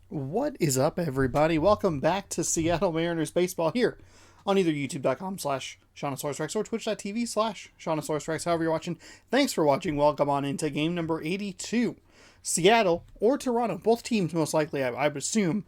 What is up, everybody? Welcome back to Seattle Mariners Baseball here on either youtube.com/Shaunosaurus or twitch.tv/Shaunosaurus, however you're watching. Thanks for watching. Welcome on into game number 82. Seattle or Toronto, both teams most likely, I would assume,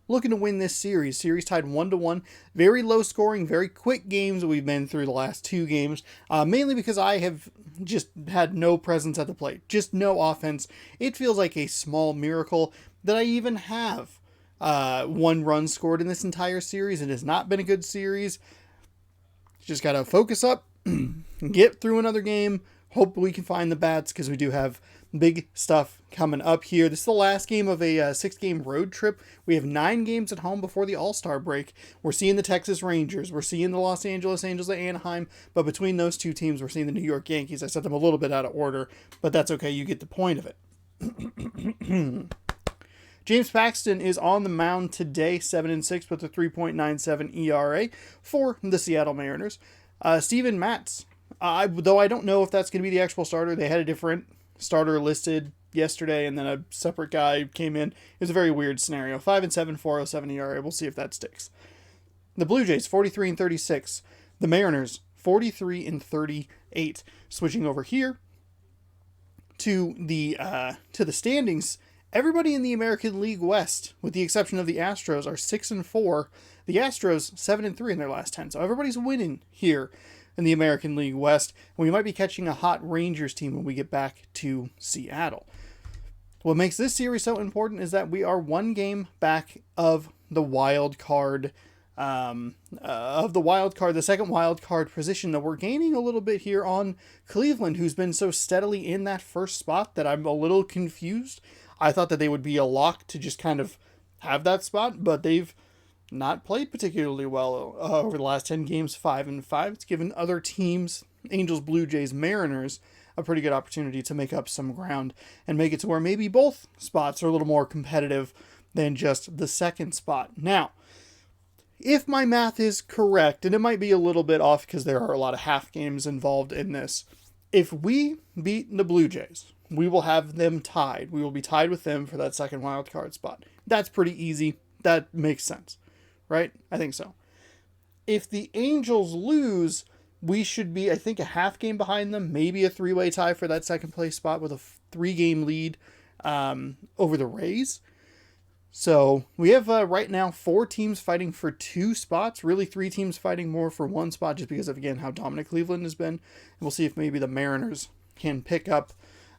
looking to win this series. Series tied 1-1. Very low scoring, very quick games we've been through the last two games, mainly because I have just had no presence at the plate, just no offense. It feels like a small miracle that I even have one run scored in this entire series. It has not been a good series. Just got to focus up, get through another game. Hope we can find the bats because we do have big stuff coming up here. This is the last game of a 6-game road trip. We have 9 games at home before the All-Star break. We're seeing the Texas Rangers. We're seeing the Los Angeles Angels at Anaheim. But between those two teams, we're seeing the New York Yankees. I set them a little bit out of order, but that's okay. You get the point of it. James Paxton is on the mound today, 7-6 with a 3.97 ERA for the Seattle Mariners. Steven Matz, though I don't know if that's going to be the actual starter. They had a different starter listed yesterday, and then a separate guy came in. It was a very weird scenario. 5-7, 4.07 ERA. We'll see if that sticks. The Blue Jays, 43-36. The Mariners, 43-38. Switching over here to the standings. Everybody in the American League West, with the exception of the Astros, are 6-4. The Astros 7-3 in their last 10. So everybody's winning here in the American League West. And we might be catching a hot Rangers team when we get back to Seattle. What makes this series so important is that we are one game back of the wild card. The second wild card position, that we're gaining a little bit here on Cleveland, who's been so steadily in that first spot that I'm a little confused. I thought that they would be a lock to just kind of have that spot, but they've not played particularly well over the last 10 games, 5-5. It's given other teams, Angels, Blue Jays, Mariners, a pretty good opportunity to make up some ground and make it to where maybe both spots are a little more competitive than just the second spot. Now, if my math is correct, and it might be a little bit off because there are a lot of half games involved in this, if we beat the Blue Jays, we will have them tied. We will be tied with them for that second wild card spot. That's pretty easy. That makes sense, right? I think so. If the Angels lose, we should be, I think, a half game behind them, maybe a 3-way tie for that second place spot with a 3-game lead over the Rays. So we have right now 4 teams fighting for 2 spots, really 3 teams fighting more for 1 spot, just because of, again, how dominant Cleveland has been. And we'll see if maybe the Mariners can pick up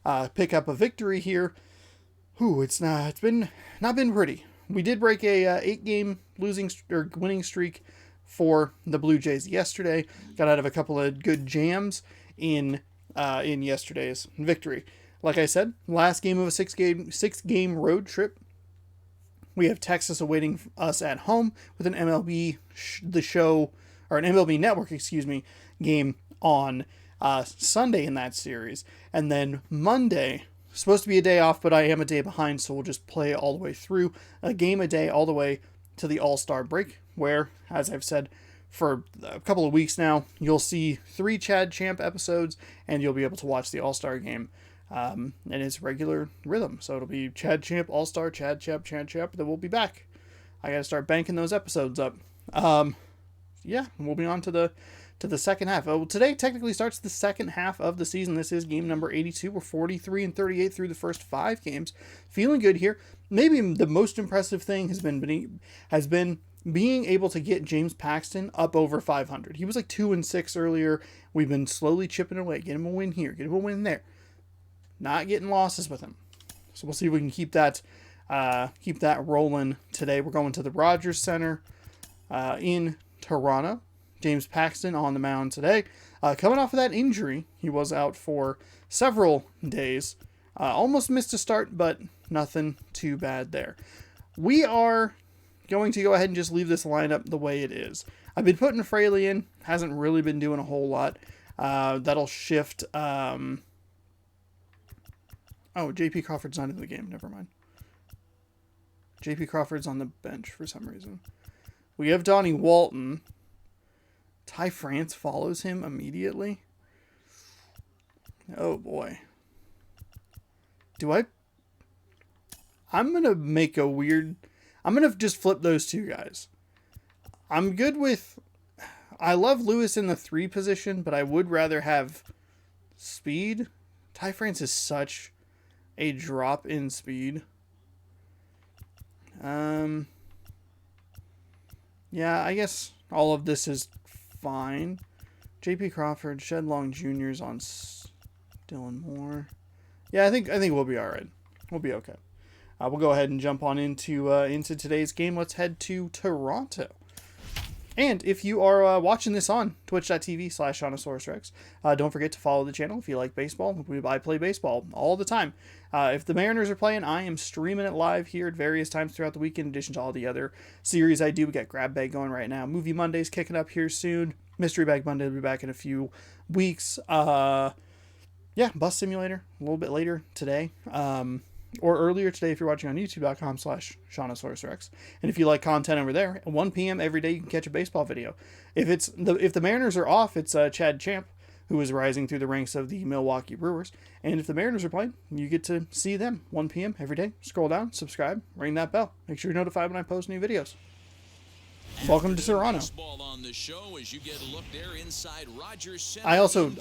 a victory here. It's not been pretty. We did break a 8-game winning streak for the Blue Jays yesterday. Got out of a couple of good jams in yesterday's victory. Like I said, last game of a 6-game road trip. We have Texas awaiting us at home with an MLB Network, game on Sunday in that series. And then Monday, supposed to be a day off, but I am a day behind, so we'll just play all the way through. A game a day all the way to the All-Star break, where, as I've said for a couple of weeks now, you'll see 3 Chad Champ episodes, and you'll be able to watch the All-Star game in its regular rhythm. So it'll be Chad Champ, All-Star, Chad Champ, then we'll be back. I gotta start banking those episodes up. We'll be on to the second half. Well, today technically starts the second half of the season. This is game number 82. We're 43-38 through the first 5 games. Feeling good here. Maybe the most impressive thing has been being able to get James Paxton up over 500. He was like 2-6 earlier. We've been slowly chipping away. Get him a win here. Get him a win there. Not getting losses with him. So we'll see if we can keep that rolling today. We're going to the Rogers Center in Toronto. James Paxton on the mound today. Coming off of that injury, he was out for several days. Almost missed a start, but nothing too bad there. We are going to go ahead and just leave this lineup the way it is. I've been putting Fraley in. Hasn't really been doing a whole lot. That'll shift. J.P. Crawford's not in the game. Never mind. J.P. Crawford's on the bench for some reason. We have Donnie Walton. Ty France follows him immediately. Oh boy. Do I I'm going to make a weird... I'm going to just flip those two guys. I'm good with... I love Lewis in the 3 position, but I would rather have speed. Ty France is such a drop in speed. Yeah, I guess all of this is fine. J.P. Crawford, Shed Long Jr.'s on Dylan Moore. Yeah, I think we'll be all right. We'll be okay. We'll go ahead and jump on into today's game. Let's head to Toronto. And if you are watching this on twitch.tv/ShaunosaurusRex, don't forget to follow the channel if you like baseball. I play baseball all the time. If the Mariners are playing, I am streaming it live here at various times throughout the week, in addition to all the other series I do. We got Grab Bag going right now. Movie Monday's kicking up here soon. Mystery Bag Monday will be back in a few weeks. Yeah, Bus Simulator a little bit later today. Or earlier today if you're watching on youtube.com/ShaunosaurusRex. And if you like content over there, at 1 p.m. every day you can catch a baseball video. If the Mariners are off, it's Chad Champ, who is rising through the ranks of the Milwaukee Brewers. And if the Mariners are playing, you get to see them 1 p.m. every day. Scroll down, subscribe, ring that bell. Make sure you're notified when I post new videos. Welcome to Toronto.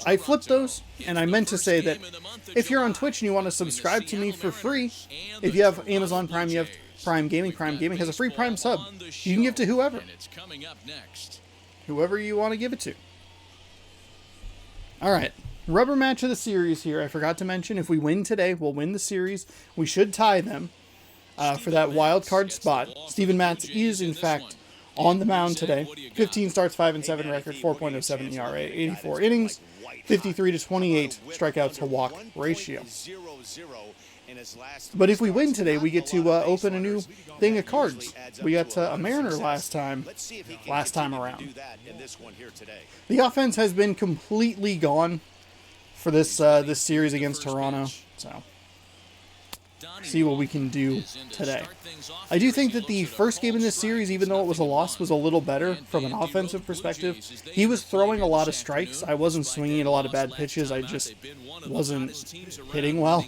I flipped those, and I meant to say that if you're on Twitch and you want to subscribe to me for free, if you have Amazon Prime, you have Prime Gaming has a free Prime sub. You can give to whoever. Whoever you want to give it to. Alright, rubber match of the series here. I forgot to mention, if we win today, we'll win the series. We should tie them for that wild card spot. Steven Matz is, in fact, on the mound today. 15 starts, 5-7 record, 4.07 ERA, 84 innings, 53-28 strikeout to walk ratio. But if we win today, we get to open a new thing of cards. We got a Mariner last time around. The offense has been completely gone for this this series against Toronto. So see what we can do today. I do think that the first game in this series, even though it was a loss, was a little better from an offensive perspective. He was throwing a lot of strikes. I wasn't swinging at a lot of bad pitches. I just wasn't hitting well.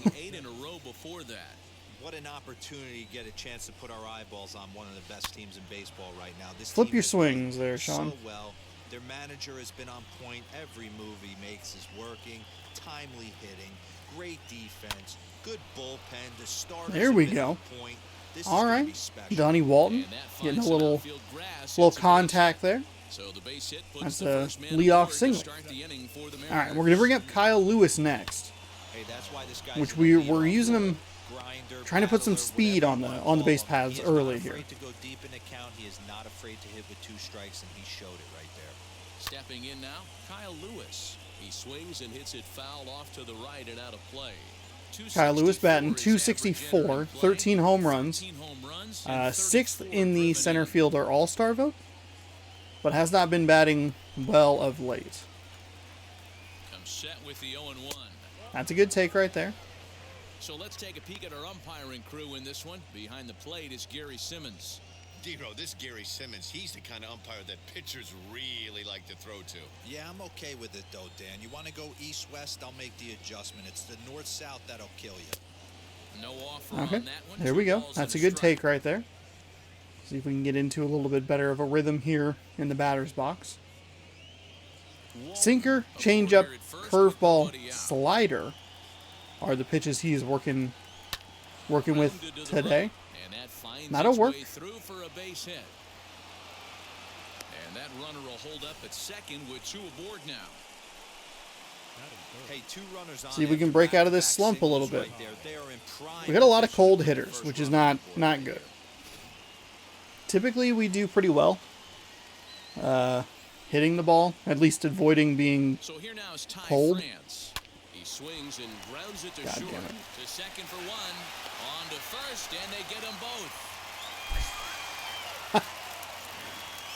What an opportunity to get a chance to put our eyeballs on one of the best teams in baseball right now. This Flip your swings there, Sean. So well. Their manager has been on point. Every move he makes is working. Timely hitting. Great defense. Good bullpen. The start. There we go. All right. Donnie Walton getting a little contact there. That's a leadoff single. All right, we're going to bring up Kyle Lewis next, which we're using him, trying to put some speed on the base paths early here. He is not afraid to hit with 2 strikes, and he showed it right there. Stepping in now, Kyle Lewis. He swings and hits it foul off to the right and out of play. Kyle Lewis batting .264, 13 home runs, 6th in the center fielder all-star vote, but has not been batting well of late. Set with the 0-1. That's a good take right there. So let's take a peek at our umpiring crew in this one. Behind the plate is Gary Simmons. Dero, this Gary Simmons, he's the kind of umpire that pitchers really like to throw to. Yeah, I'm okay with it, though, Dan. You want to go east-west, I'll make the adjustment. It's the north-south that'll kill you. No offer okay, on that one. There we go. That's a good take right there. See if we can get into a little bit better of a rhythm here in the batter's box. Sinker, changeup, curveball, slider are the pitches he is working with today. That'll work. For a base hit. And that runner will hold up at second with 2 aboard now. Hey, 2 runners on. See if we can break out of this slump a little bit. We got a lot of cold hitters, which is not good. Typically, we do pretty well hitting the ball, at least avoiding being cold. He swings and grounds it to God short. damn it. To second for 1. On to first, and they get them both.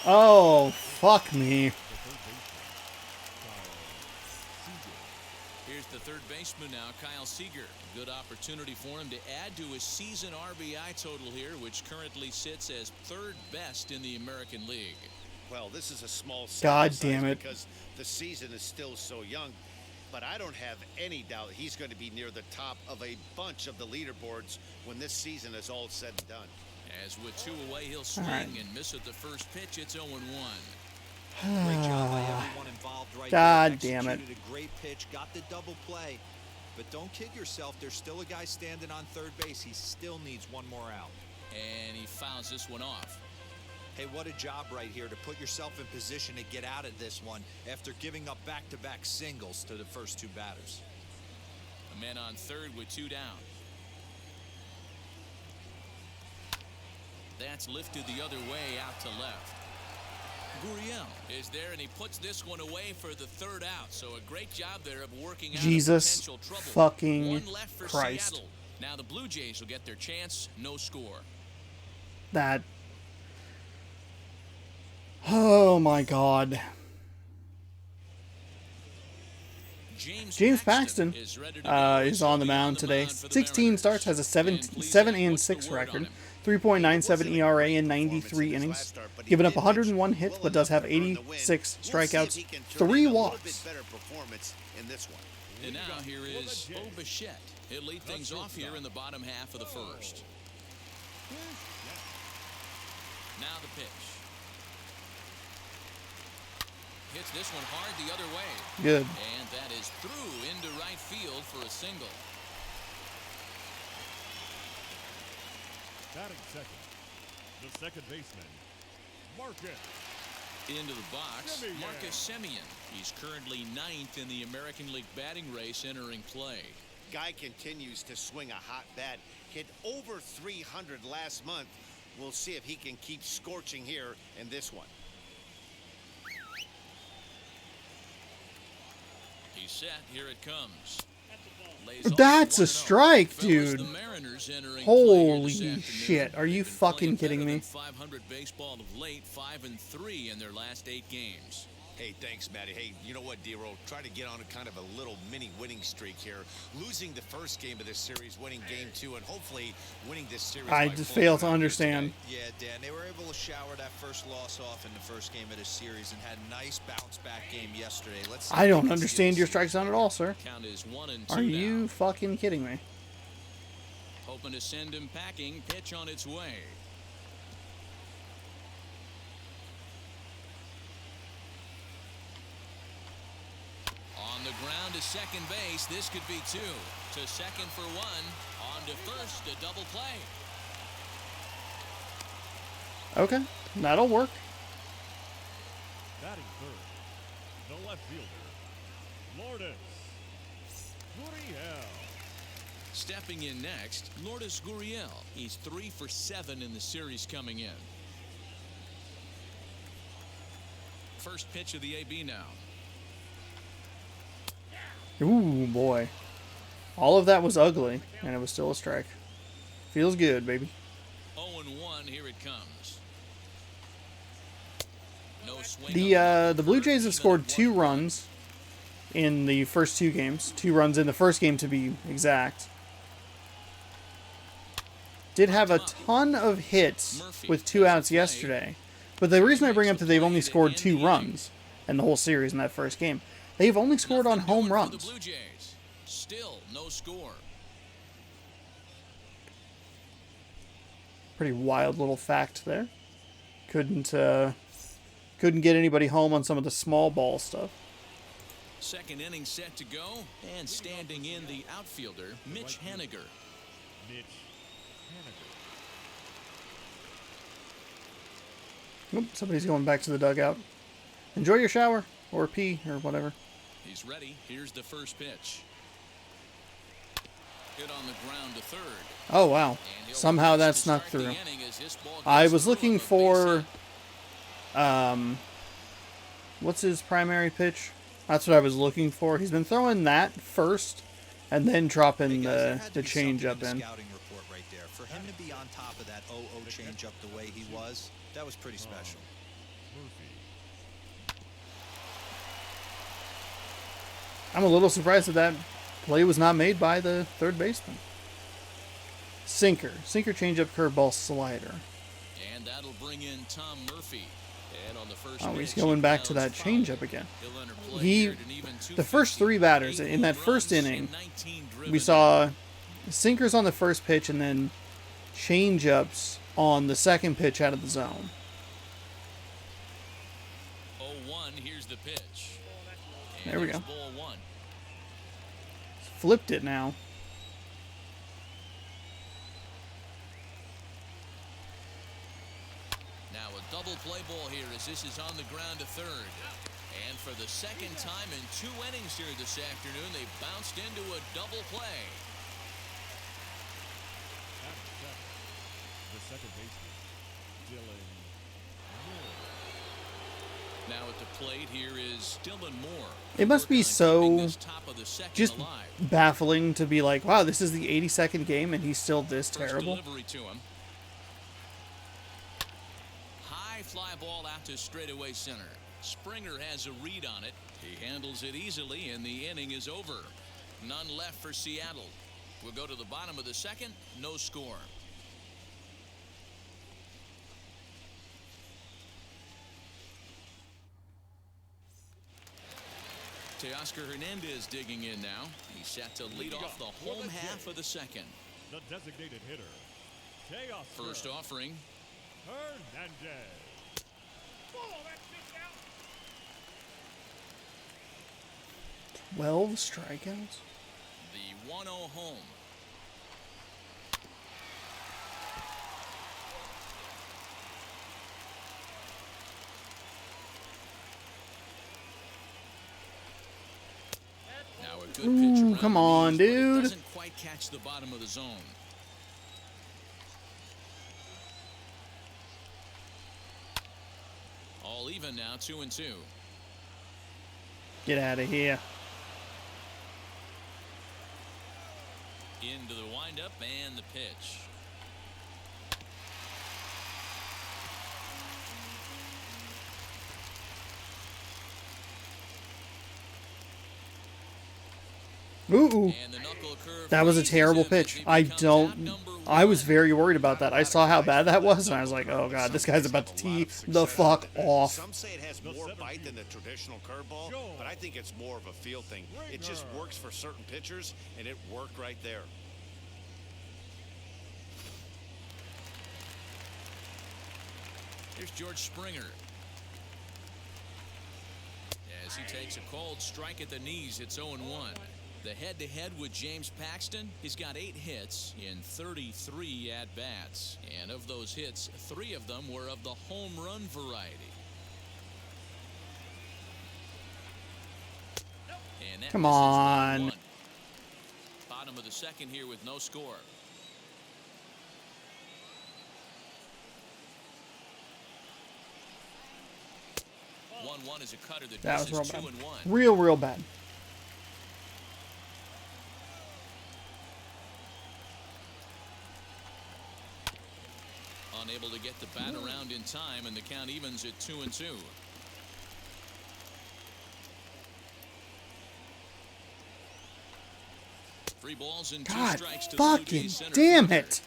Oh, fuck me. Here's the third baseman now, Kyle Seager. Good opportunity for him to add to his season RBI total here, which currently sits as 3rd best in the American League. Well, this is a small God sample damn size it. because the season is still so young. but I don't have any doubt he's going to be near the top of a bunch of the leaderboards when this season is all said and done. As with 2 away, he'll swing and miss at the first pitch. It's 0-1. Great job by everyone involved right God there. damn it. Executed a great pitch, got the double play. But don't kid yourself, there's still a guy standing on third base. He still needs one more out. And he fouls this one off. Hey, what a job right here to put yourself in position to get out of this one after giving up back-to-back singles to the first 2 batters. A man on third with 2 down. That's lifted the other way out to left. Gurriel is there, and he puts this one away for the 3rd out. So a great job there of working out Jesus potential trouble. fucking One left for Christ. Seattle. Now the Blue Jays will get their chance. No score. That. Oh my God. James Paxton is on the mound today. 16 starts, has a 7-6 record, 3.97 ERA in 93 innings, giving up 101 hits, but does have 86 strikeouts, 3 walks. And now here is Bo Bichette. He'll lead things off here in the bottom half of the first. Now the pitch. Hits this one hard the other way. Good. And that is through into right field for a single. Batting second, the second baseman, Marcus. Into the box, Marcus Semien. He's currently 9th in the American League batting race entering play. Guy continues to swing a hot bat. Hit over 300 last month. We'll see if he can keep scorching here in this one. He's set. Here it comes. That's a strike, dude. Holy shit. Are you fucking kidding me? 500 baseball of late, 5-3 in their last 8 games. Hey, thanks, Matty. Hey, you know what, D-Roll? Try to get on a kind of a little mini winning streak here. Losing the first game of this series, winning game 2, and hopefully winning this series. I just fail to understand. Yeah, Dan, they were able to shower that first loss off in the first game of this series and had a nice bounce-back game yesterday. Let's see I don't understand your strike zone at all, sir. Count is 1-2 Are you now. fucking kidding me? Hoping to send him packing. Pitch on its way. On the ground to second base. This could be 2. To second for 1. On to first. A double play. Okay, that'll work. Batting third, the left fielder, Lourdes Gurriel. Stepping in next, Lourdes Gurriel. He's 3 for 7 in the series coming in. First pitch of the AB now. Ooh, boy. All of that was ugly, and it was still a strike. Feels good, baby. 0-1, here it comes. No swing. The Blue Jays have scored 2 runs in the first 2 games. 2 runs in the first game, to be exact. Did have a ton of hits with 2 outs yesterday. But the reason I bring up that they've only scored 2 runs in the whole series in that first game, they've only scored on home runs. The Blue Jays. Still no score. Pretty wild little fact there. Couldn't get anybody home on some of the small ball stuff. Second inning set to go, and standing in the outfielder, Mitch Haniger. Mitch Haniger. Nope, somebody's going back to the dugout. Enjoy your shower, or pee, or whatever. He's ready. Here's the first pitch. Hit on the ground to third. Oh, wow. Somehow that snuck through. I was looking for... what's his primary pitch? That's what I was looking for. He's been throwing that first, and then dropping the change-up in. Scouting report right there. For him to be on top of that 0-0 change-up the way he was, that was pretty special. I'm a little surprised that play was not made by the third baseman. Sinker. Sinker, changeup, curveball, slider. And that'll bring in Tom Murphy. And on the first Oh, he's pitch, going he back to grounds that foul. changeup again. He'll enter play He, here at an even the first 250. 3 batters 8 in that home first runs inning, and 19 driven we in. saw sinkers on the first pitch and then changeups on the second pitch out of the zone. 0-1, here's the pitch. And There we there's go. ball 1. Flipped it now. Now a double play ball here as this is on the ground to third. And for the second time in 2 innings here this afternoon, they bounced into a double play. At second, the second baseman, Dylan Moore. Now at the plate here is Dylan Moore. It must be Work on keeping so this top of the second just alive. baffling to be like, wow, this is the 82nd game and he's still this First terrible. delivery to him. High fly ball out to straightaway center. Springer has a read on it. He handles it easily, and the inning is over. None left for Seattle. We'll go to the bottom of the second. No score. Teoscar Hernandez digging in now. He's set to lead off the home half of the second. The designated hitter, Teoscar First offering. Hernandez. 12 strikeouts? The 1-0 home. Now a good pitch Ooh, around come the on, knees, but it dude. doesn't quite catch the bottom of the zone. All even now, 2-2. Get out of here. Into the windup and the pitch. Ooh, And the knuckle curve that was a freezes terrible him as pitch. he I becomes out don't. number I was 1. very worried about that. I saw how bad that was, and I was like, oh god, this guy's about to tee the fuck off. Some say it has more bite than the traditional curveball, but I think it's more of a feel thing. It just works for certain pitchers, and it worked right there. Here's George Springer. As he takes a cold strike at the knees, it's 0-1. The head-to-head with James Paxton, he's got 8 hits in 33 at-bats. And of those hits, 3 of them were of the home run variety. And that Come misses on. 1-1. Bottom of the second here with no score. One is a cutter That was misses real bad. 2-1. Real bad. Unable to get the bat around in time, and the count evens at 2-2. Three balls and 2 God strikes to the Blue fucking Jays center damn fielder. it.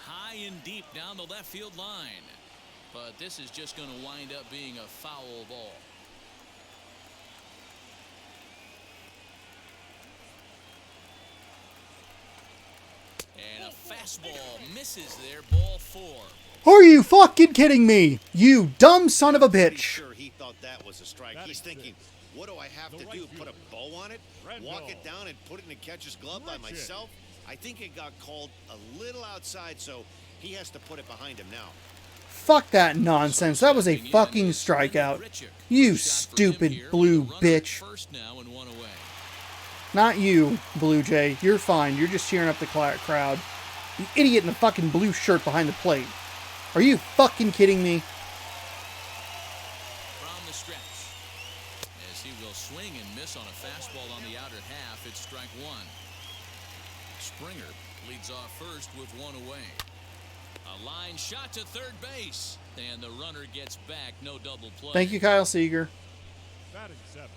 High and deep down the left field line. But this is just going to wind up being a foul ball. And a fastball misses there, ball 4. Are you fucking kidding me? You dumb son of a Pretty bitch. sure he thought that was a strike. He's thinking, what do I have to do? Put a bow on it? Walk it down and put it in the catcher's glove by myself? I think it got called a little outside, so he has to put it behind him now. Fuck that nonsense. That was a fucking strikeout. You stupid blue bitch. First now and 1 away. Not you, Blue Jay. You're fine. You're just cheering up the crowd. You idiot in the fucking blue shirt behind the plate. Are you fucking kidding me? From the stretch. As he will swing and miss on a fastball on the outer half, it's strike 1. Springer leads off first with 1 away. A line shot to third base. And the runner gets back. No double play. Thank you, Kyle Seager. Batting 7,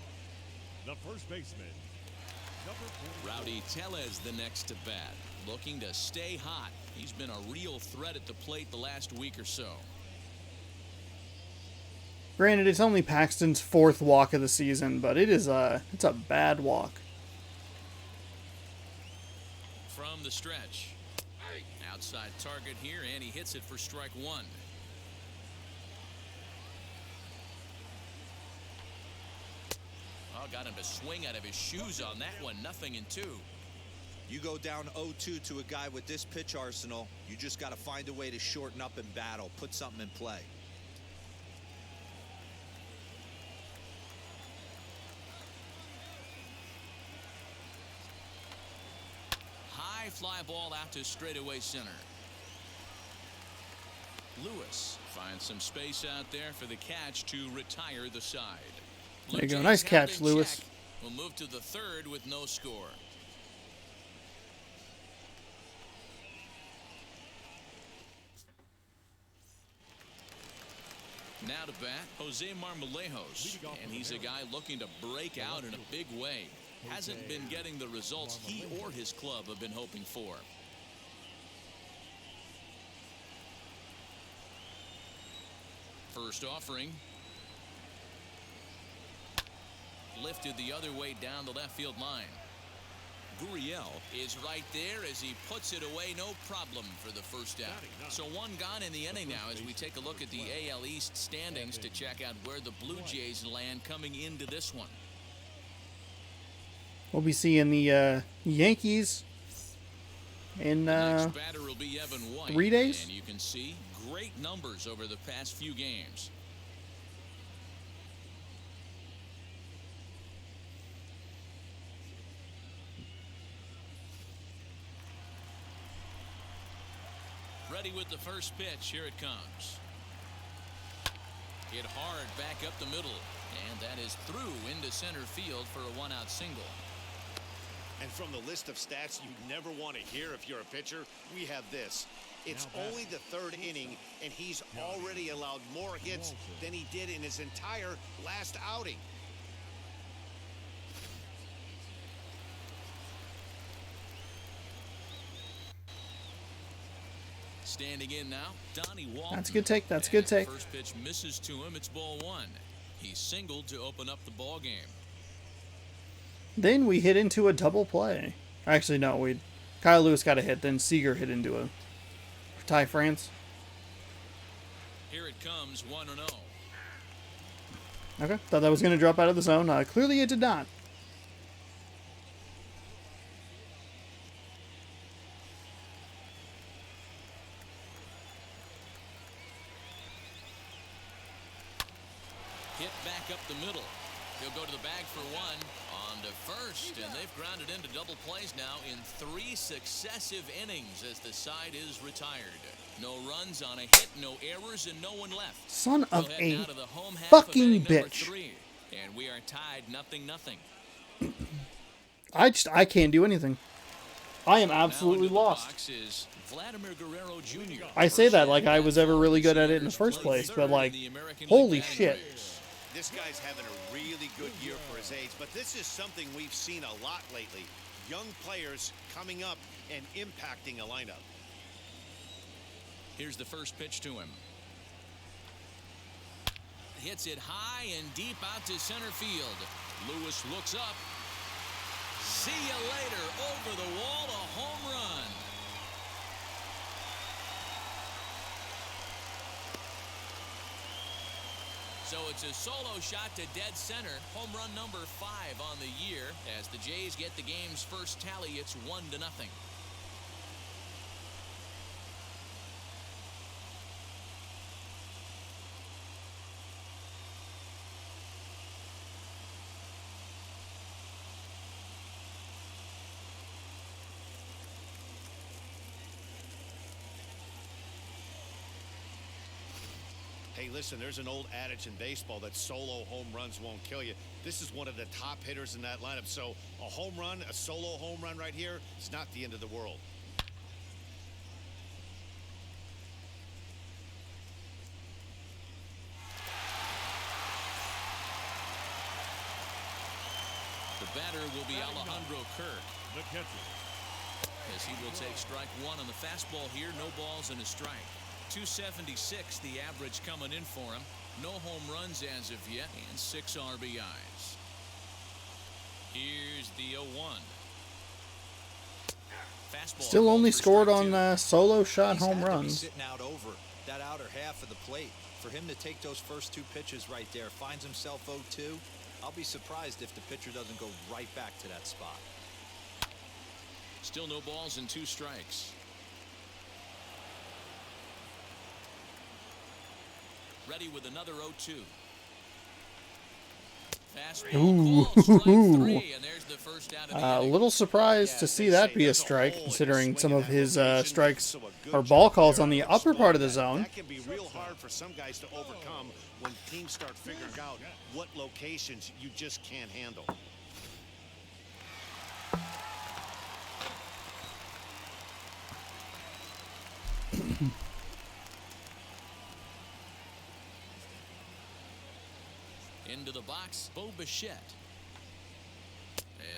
the first baseman, Rowdy Tellez the next to bat, looking to stay hot. He's been a real threat at the plate the last week or so. Granted, it's only Paxton's 4th walk of the season, but it's a bad walk. From the stretch. Outside target here, and he hits it for strike 1. Oh, got him to swing out of his shoes on that one. 0-2. You go down 0-2 to a guy with this pitch arsenal, you just got to find a way to shorten up and battle, put something in play. High fly ball out to straightaway center. Lewis finds some space out there for the catch to retire the side. There you go. Nice catch, Lewis. We'll move to the 3rd with no score. Now to bat, Jose Marmolejos, and he's a guy looking to break out in a big way. Hasn't been getting the results he or his club have been hoping for. First offering. Lifted the other way down the left field line. Gurriel is right there as he puts it away, no problem for the first out. So one gone in the inning now as we take a look at the AL East standings to check out where the Blue Jays land coming into this one. We'll be seeing the Yankees in Next batter will be Evan White, 3 days. and you can see great numbers over the past few games. Ready with the first pitch. Here it comes. Hit hard back up the middle, and that is through into center field for a 1-out single. And from the list of stats you never want to hear if you're a pitcher, we have this. It's only the 3rd inning, and he's already allowed more hits than he did in his entire last outing. Standing in now, Donnie Walton. That's a good take. That's a good take. First pitch misses to him. It's ball 1. He singled to open up the ball game. Then we hit into a double play. Actually, no. Kyle Lewis got a hit. Then Seager hit into a Ty France. Here it comes, 1-0. Okay. Thought that was going to drop out of the zone. Clearly it did not. Hit back up the middle. He'll go to the bag for 1. On to first, and they've grounded into double plays now in 3 successive innings as the side is retired. No runs on a hit, no errors, and no one left. Son of We'll head a now to the home half fucking of inning number bitch. 3, and we are tied 0-0. I can't do anything. I am absolutely Now into the lost. box is Vladimir Guerrero Jr. I say that like I was ever really good at it in the first place, but like, holy shit. This guy's having a really good year for his age, but this is something we've seen a lot lately. Young players coming up and impacting a lineup. Here's the first pitch to him. Hits it high and deep out to center field. Lewis looks up. See you later. Over the wall, a home run. So it's a solo shot to dead center. Home run number 5 on the year. As the Jays get the game's first tally, it's 1-0. Hey, listen, there's an old adage in baseball that solo home runs won't kill you. This is one of the top hitters in that lineup. So a home run, a solo home run right here, it's not the end of the world. The batter will be Alejandro Kirk, The catcher. as he will take strike one on the fastball here. No balls and a strike. 276 the average coming in for him. No home runs as of yet, and 6 RBIs. Here's the 0-1. Fastball Still only called for scored strike on two. solo shot He's home had to be runs. sitting out over that outer half of the plate. For him to take those first 2 pitches right there, finds himself 0-2. I'll be surprised if the pitcher doesn't go right back to that spot. Still no balls and 2 strikes. Ready with another 0-2. Fastball called, strike 3, and there's the first out of the A inning. little surprised to see that be a strike, considering some of his strikes or ball calls on the upper part of the zone. That can be real hard for some guys to overcome when teams start figuring out what locations you just can't handle. Into the box, Bo Bichette.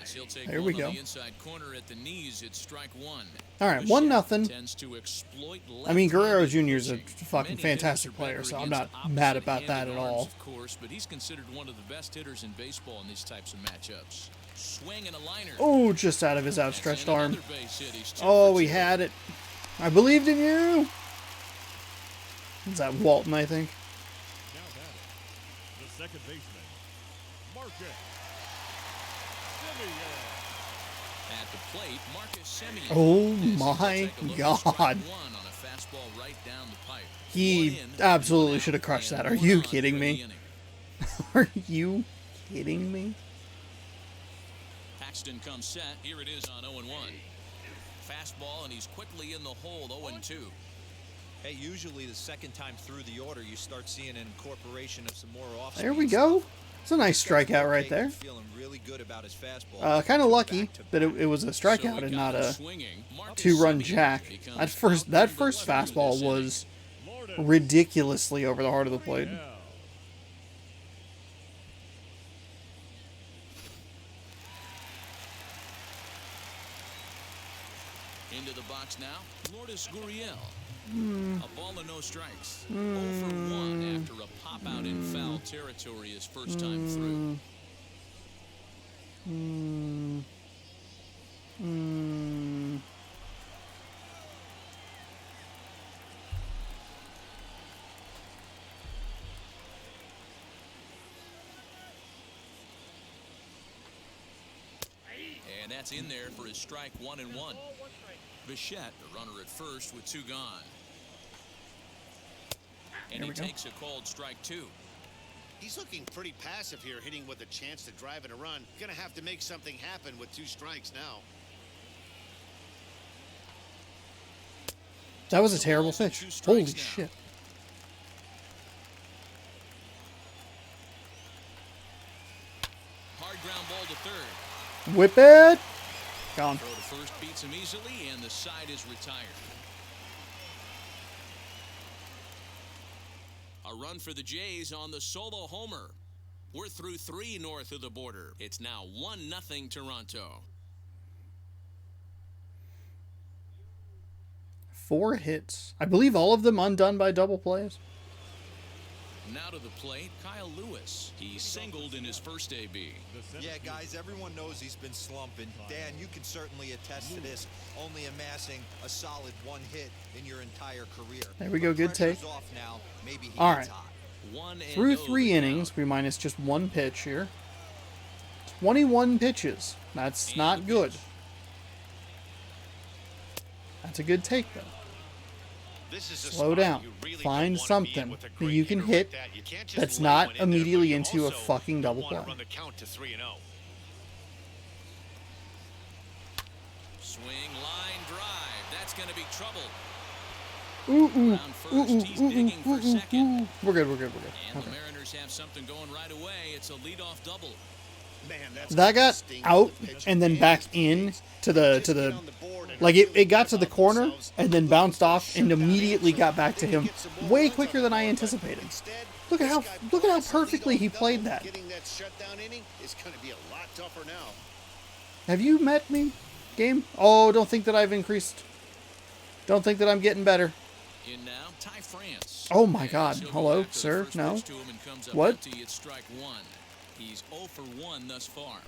As he'll take There one we on go. the inside corner at the knees, it's strike 1. All right, Bichette 1-0. tends to exploit I mean, Guerrero left-handed Jr. is a pitching. fucking Many fantastic hitters are player, better so I'm against not mad about opposite-handed that at all. arms, of course, but he's considered one of the best hitters in baseball in these types of matchups. Swing and a liner. Oh, just out of his That's outstretched in arm. another base hit. He's 2 Oh, for we 2. had it. I believed in you. Is that Walton, I think? Now batting. The second baseman, Marcus Semien. At the plate, Marcus Semien. Oh As he'll my take a look at God. strike 1 on a fastball right down the pipe. He 1 in, absolutely 1 should have out, crushed and that. Are 1 you on kidding for me? the inning. Are you kidding me? Paxton comes set. Here it is on 0-1. Fastball, and he's quickly in the hole. 0-2. Hey, usually the second time through the order, you start seeing an incorporation of some more off-speed There we go. stuff. It's a nice strikeout right there. Feeling really good about his fastball. Kind of lucky Back to that back. it was a So strikeout we and got not him a swinging. Marcus 2-run Semien jack. becomes That out first number 2 fastball this inning. was ridiculously over the heart of the plate. Yeah. Into the box now, Lourdes Gurriel. A ball and no strikes. 0 for 1 after a pop out in foul territory his first time through. And that's in there for his strike 1 and 1. Bichette, the runner at first with 2 gone. And There he we go. takes a called strike 2. He's looking pretty passive here, hitting with a chance to drive in a run. Gonna have to make something happen with 2 strikes now. That was a terrible pitch. Holy shit. Hard ground ball to third. Whip it. Gone. Throw to first beats him easily, and the side is retired. A run for the Jays on the solo homer. We're through 3 north of the border. It's now 1-0 Toronto. 4 hits. I believe all of them undone by double plays. Now to the plate, Kyle Lewis. He singled in his first AB. Yeah, guys, everyone knows he's been slumping. Dan, you can certainly attest to this, only amassing a solid 1 hit in your entire career. There we go, good Pressure's take. off now. Maybe he All gets right. hot. 1-0 Through the 3 count. innings, we minus just 1 pitch here. 21 pitches. That's not good. That's a good take, though. This is a Slow spot down. you really Find don't wanna be in something with a that great you can hitter hit like that. You can't just that's lay not one in there, but immediately you into a also fucking double wanna play. run the count to 3-0. Swing, line, drive. That's going to be trouble. Ooh. Round first, he's digging for second. We're good. And Okay. the Mariners have something going right away. It's a leadoff double. Man, that's That got sting out the pitcher and then and back his in teammates. to They the just get on the board and like are it feeling got good to the about corner themselves, and then looking bounced for a off and shutdown immediately answer. got back to They could him get some more way runs on quicker the than I board, but anticipated. instead, Look at this how guy look at how blasts a perfectly he leadoff played double. that. Getting that shutdown inning is going to be a lot tougher now. Have you met me, game? Oh, don't think that I've increased. Don't think that I'm getting better. In now, Ty France. Oh my And God. he'll go Hello, after the sir? first No? pitch to him and comes up What? empty. It's strike one. He's 0 for 1 thus far.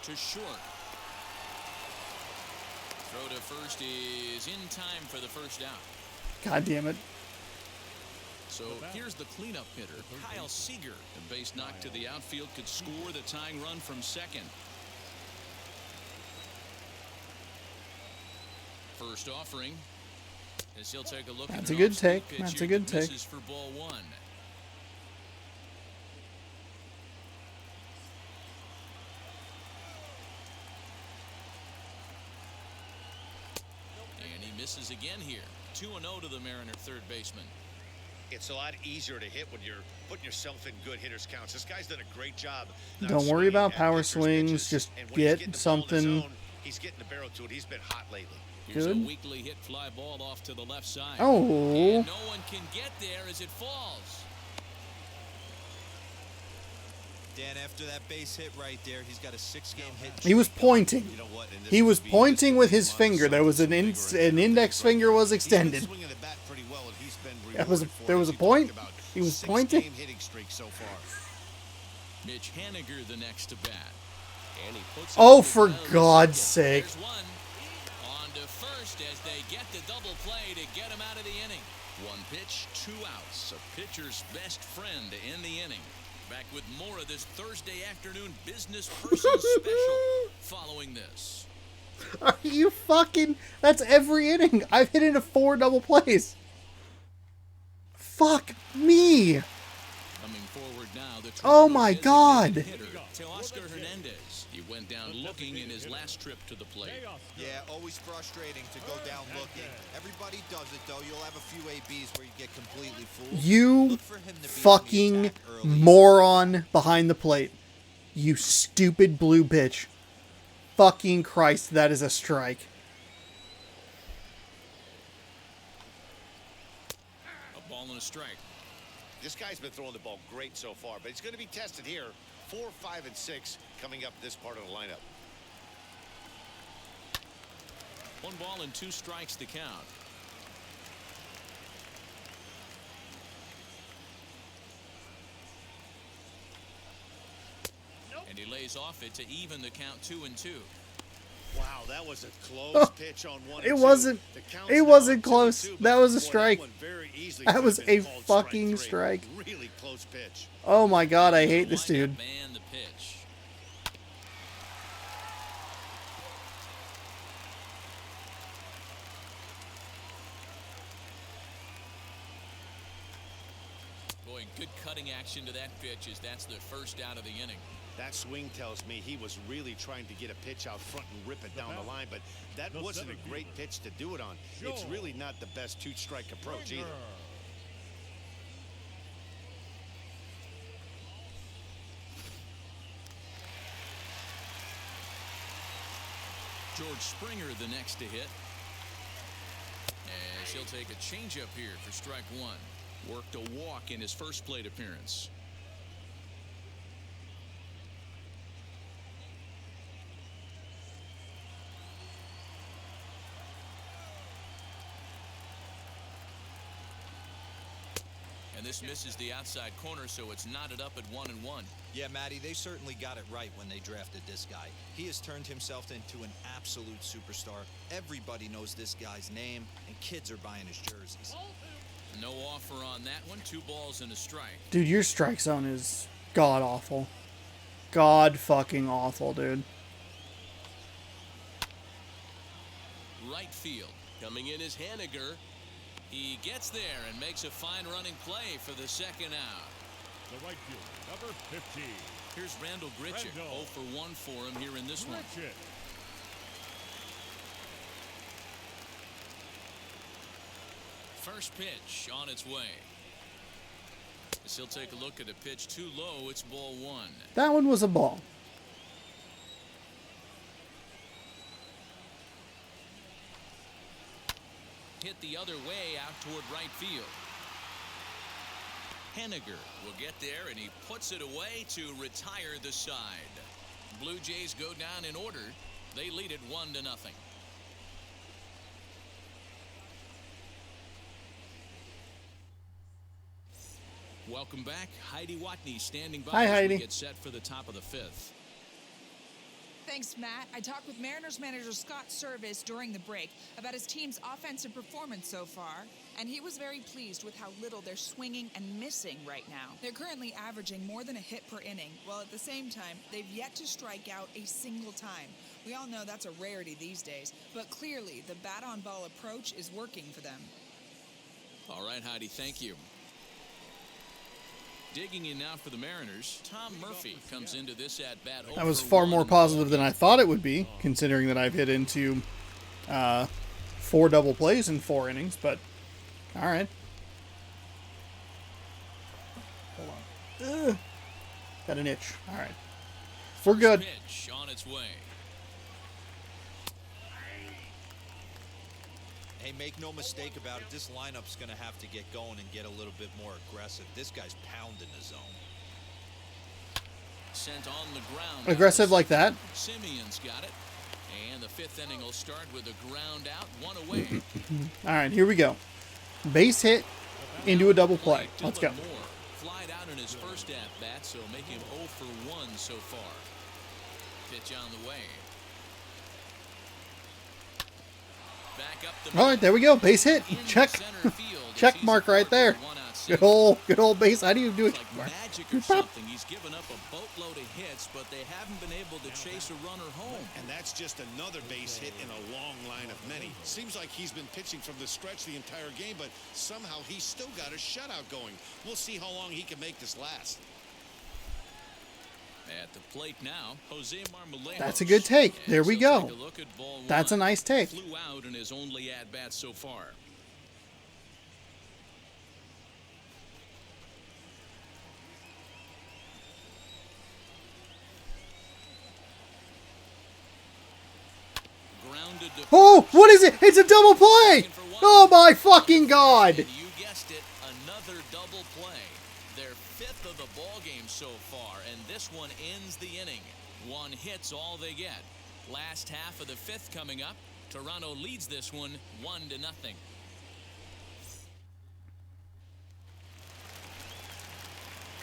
To short. Throw to first is in time for the first out. God damn it. So here's the cleanup hitter, Kyle Seager. A base knock to the outfield could score the tying run from second. First offering, as he'll take a look at That's a an good off-speed take. pitch That's a here good that take. misses for ball one. And he misses again here. 2-0 to the Mariner third baseman. It's a lot easier to hit when you're putting yourself in good hitters counts. This guy's done a great job. not Don't worry swinging about at power pitchers' swings, pitches. just And when he's get getting the ball in the something- zone, he's getting the barrel to it. He's been hot lately. Here's a Good. weakly hit fly ball off to the left side. Oh. And no one can get there as it falls. Dan, after that base hit right there, he's got a 6-game hit. He was pointing. You know what? And this He was would be pointing with his just finger. There was an something bigger index finger was He's been extended. swinging the bat pretty well, and he's been That was- rewarded for there it, was as a you point? talked about. He was 6-game pointing? hitting streak so far. Mitch Haniger the next to bat. And he puts it Oh, up the for ground to God's second. sake. There's one. On to first as they get the double play to get him out of the inning. One pitch, 2 outs. A pitcher's best friend to end the inning. Back with more of this Thursday afternoon business person special following this. Are you fucking... That's every inning. I've hit into 4 double plays. Fuck me. Coming forward now, the Oh my designated God. hitter, Teoscar Hernandez. He went down looking in his last trip to the plate. Yeah, always frustrating to go down looking. Everybody does it, though. You'll have a few ABs where you get completely fooled. You Look for him to be on the fucking attack early. moron behind the plate. You stupid blue bitch. Fucking Christ, that is a strike. A ball and a strike. This guy's been throwing the ball great so far, but he's going to be tested here. 4, 5, and 6 coming up this part of the lineup. 1 ball and 2 strikes to count. And he lays off it to even the count 2-2. Wow, that was a close pitch on 1 and 2. It wasn't. The count's It now wasn't 2 close. and 2, That but was a boy, strike. That, one very easily That could was have been a called fucking strike 3. strike. Really close pitch. Oh my God, I hate this dude. And the pitch. Boy, good cutting action to that pitch as that's the first out of the inning. That swing tells me he was really trying to get a pitch out front and rip it down the line, but that wasn't a great pitch to do it on. It's really not the best 2-strike approach either. George Springer the next to hit. As he'll take a changeup here for strike 1. Worked a walk in his first plate appearance. And this misses the outside corner, so it's knotted up at 1-1. Yeah, Matty, they certainly got it right when they drafted this guy. He has turned himself into an absolute superstar. Everybody knows this guy's name, and kids are buying his jerseys. No offer on that one. 2 balls and a strike. Dude, your strike zone is god awful. God fucking awful, dude. Right field. Coming in is Haniger. He gets there and makes a fine running play for the second out. The right fielder, number 15. Here's Randall Grichuk. 0 for 1 for him here in this one. Grichuk. First pitch on its way. As he'll take a look at a pitch too low, it's ball one. That one was a ball. Hit the other way out toward right field. Henniger will get there, and he puts it away to retire the side. Blue Jays go down in order. They lead it 1-0. Welcome back. Heidi Watney standing by. Hi, as Heidi. we get set for the top of the fifth. Thanks, Matt. I talked with Mariners manager Scott Service during the break about his team's offensive performance so far, and he was very pleased with how little they're swinging and missing right now. They're currently averaging more than a hit per inning, while at the same time, they've yet to strike out a single time. We all know that's a rarity these days, but clearly the bat-on-ball approach is working for them. All right, Heidi, thank you. Digging in now for the Mariners, Tom Murphy comes into this at-bat. That was far more positive than I thought it would be, considering that I've hit into 4 double plays in 4 innings, but all right. Hold on. Got an itch. All right. We're good. Pitch on its way. Hey, make no mistake about it. This lineup's going to have to get going and get a little bit more aggressive. This guy's pounding the zone. Sent on the ground. Aggressive like that. Simeon's got it. And the 5th inning will start with a ground out, 1 away. All right, here we go. Base hit into a double play. Let's go. Moore flied out in his first at-bat, so make him 0 for 1 so far. Pitch on the way. Back up the All right, there we go. Base hit. Check. Check mark right there. Good old base. How do you do it? Like magic or something. He's given up a boatload of hits, but they haven't been able to chase a runner home. And that's just another base hit in a long line of many. Seems like he's been pitching from the stretch the entire game, but somehow he's still got a shutout going. We'll see how long he can make this last. At the plate now, Jose Marmolejo. That's a good take. There we go. That's a nice take. Flew out in his only at-bat so far. Grounded to Oh, what is it? It's a double play. Oh my fucking God. And you guessed it, another double play. Their 5th of the ball game so far, and this one ends the inning. 1 hit's all they get. Last half of the 5th coming up. Toronto leads this one 1-0.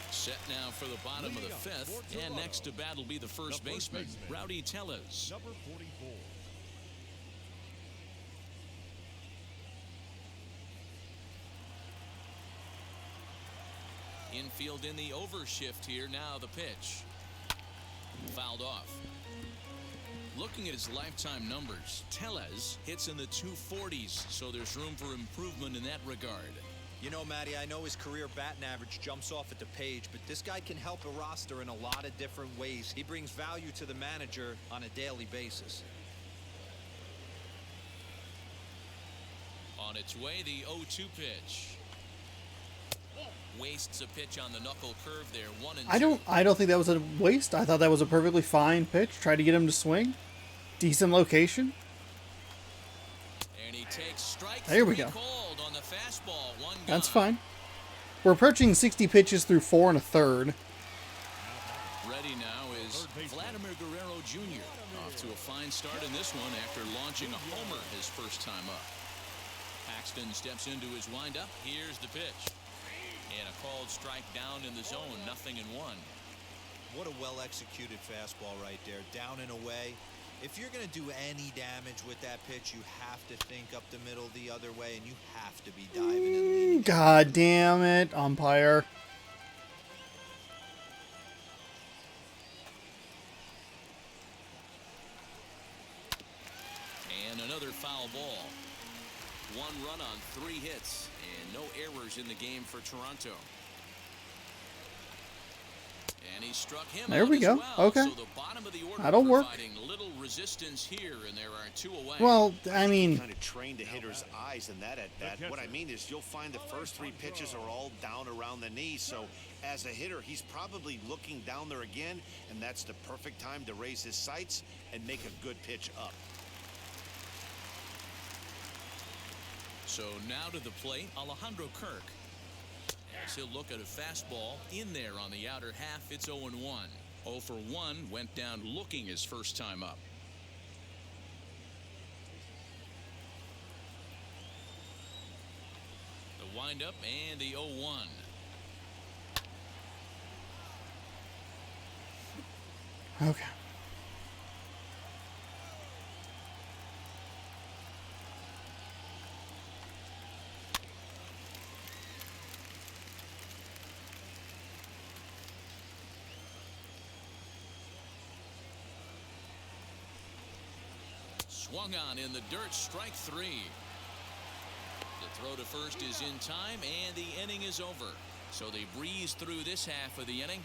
Set now for the bottom of the 5th, and next to bat will be the first baseman, Rowdy Tellez. Number 44. Infield in the overshift here. Now the pitch. Fouled off. Looking at his lifetime numbers, Tellez hits in the 240s, so there's room for improvement in that regard. You know, Matty, I know his career batting average jumps off at the page, but this guy can help a roster in a lot of different ways. He brings value to the manager on a daily basis. On its way, the 0-2 pitch. Wastes a pitch on the knuckle curve there. 1-2. I don't think that was a waste. I thought that was a perfectly fine pitch. Tried to get him to swing. Decent location. And he takes strike There we go. called on the fastball. 1 That's gone. fine. We're approaching 60 pitches through 4 1/3. Ready now is Vladimir Guerrero Jr. Off to a fine start in this one after launching a homer his first time up. Paxton steps into his windup. Here's the pitch. And a called strike down in the zone. 0-1. What a well-executed fastball right there, down and away. If you're going to do any damage with that pitch, you have to think up the middle the other way, and you have to be diving and leaning. God damn it, umpire. And another foul ball. 1 run on 3 hits and no errors in the game for Toronto. And he struck him There out we as go. well. Okay. So the bottom of the order That'll work. providing little resistance here, and there are 2 away. Well, I mean, Kind of train the hitter's eyes in that at bat. What I mean is you'll find the first 3 pitches are all down around the knee. So as a hitter, he's probably looking down there again, and that's the perfect time to raise his sights and make a good pitch up. So now to the plate, Alejandro Kirk. As he'll look at a fastball in there on the outer half, it's 0-1. 0 for 1 went down looking his first time up. The windup and the 0-1. okay. Swung on in the dirt, strike 3. The throw to first is in time, and the inning is over. So they breeze through this half of the inning.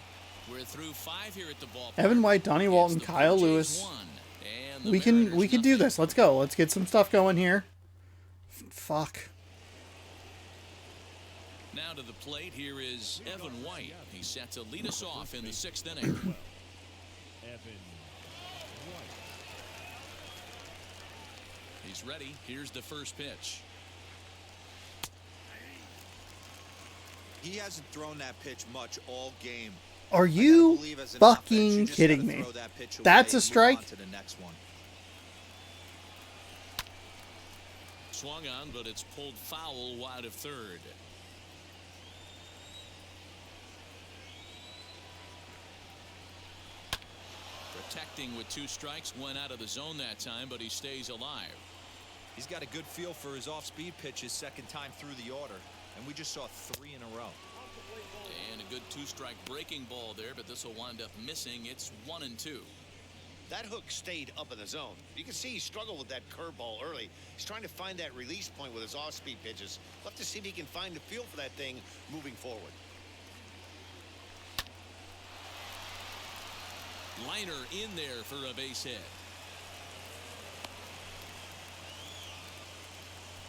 We're through 5 here at the ballpark. Evan White, Donnie Walton, It's the Kyle Blue Jays Lewis. 1, and the We can Mariners do nothing. this. Let's go. Let's get some stuff going here. Fuck. Now to the plate, here is Evan White. He's set to lead us off in the 6th inning. Evan White. He's ready. Here's the first pitch. He hasn't thrown that pitch much all game. Are I gotta you believe as an fucking offense, you just kidding gotta me? throw that pitch away That's a and move strike? on to the next one. Swung on, but it's pulled foul wide of third. Protecting with 2 strikes, went out of the zone that time, but he stays alive. He's got a good feel for his off-speed pitches second time through the order, and we just saw 3 in a row. And a good 2-strike breaking ball there, but this will wind up missing. It's 1-2. That hook stayed up in the zone. You can see he struggled with that curveball early. He's trying to find that release point with his off-speed pitches. We'll have to see if he can find the feel for that thing moving forward. Liner in there for a base hit.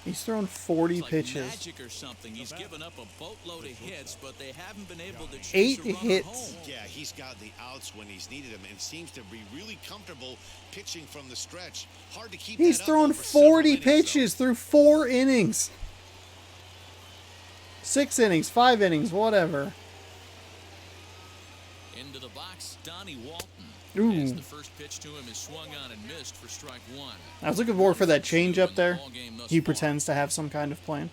He's thrown 40 It's like pitches. magic or something. He's given up a boatload of hits, but they haven't been able to chase 8 a runner hits. home. Yeah, he's got the outs when he's needed them and seems to be really comfortable pitching from the stretch. Hard to keep He's that up thrown over several 40 innings, though. pitches through 4 innings. 6 innings, 5 innings, whatever. Into the box, Donnie Walton. Ooh. As the first pitch to him is swung on and missed for strike 1. I was looking more for that change up there. He pretends to have some kind of plan.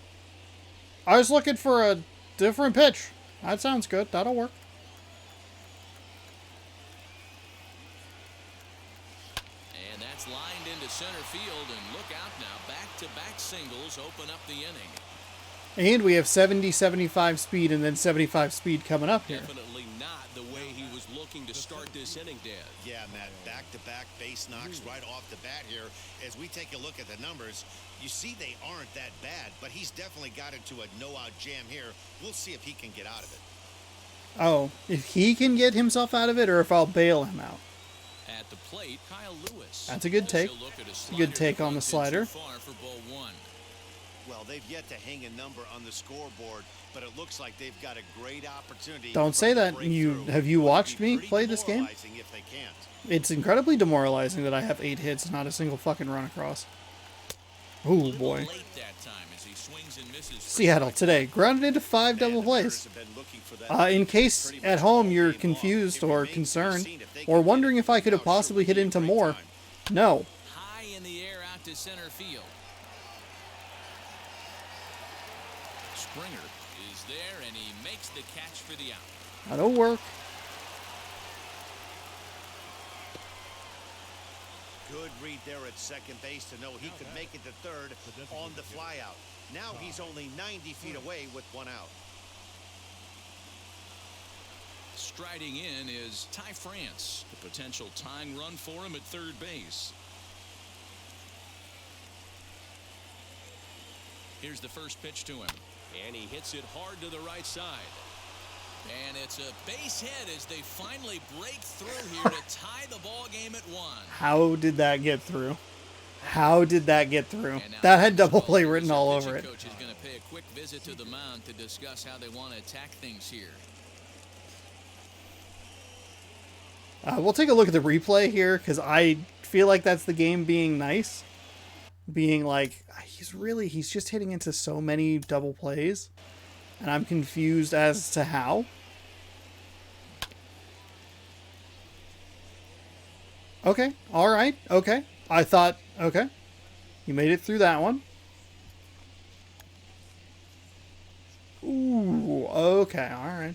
I was looking for a different pitch. That sounds good. That'll work. And that's lined into center field, and look out now. Back-to-back singles open up the inning. And we have 70, 75 speed, and then 75 speed coming up here. Definitely not the way he was looking to start this inning, Dan. Yeah, Matt, back-to-back base knocks right off the bat here. As we take a look at the numbers, you see they aren't that bad, but he's definitely got into a no-out jam here. We'll see if he can get out of it. Oh, if he can get himself out of it, or if I'll bail him out. At the plate, Kyle Lewis. That's a good As take. he'll look at A good take on the slider. Too far for ball 1. Well, they've yet to hang a number on the scoreboard, but it looks like they've got a great opportunity. Don't say for a that. You breakthrough. have you It'll watched be me pretty play this game? demoralizing if they can't. It's incredibly demoralizing that I have 8 hits, not a single fucking run across. Oh boy. Late that time as he swings and misses for Seattle strike today, grounded into 5 And double the Mariners plays. have been looking for that In lead case pretty at much home all you're game long. confused It or remains to be concerned, seen if they or can wondering get if I could have it. Now, sure possibly would hit be a into great more, time. no. high in the air out to center field. Springer is there, and he makes the catch for the out. That'll work. Good read there at second base to know he could make it to third on the flyout. Now he's only 90 feet away with 1 out. Striding in is Ty France, the potential tying run for him at third base. Here's the first pitch to him, and he hits it hard to the right side. And it's a base hit as they finally break through here to tie the ball game at 1. How did that get through? How did that get through? And now That had double Coach play Scully, written the all pitching over it. coach, is going to pay a quick visit to the mound to discuss how they want to attack things here. We'll take a look at the replay here because I feel like that's the game being nice. Being like, he's just hitting into so many double plays. And I'm confused as to how. Okay, alright, okay. I thought, okay. You made it through that one. Ooh, okay, alright.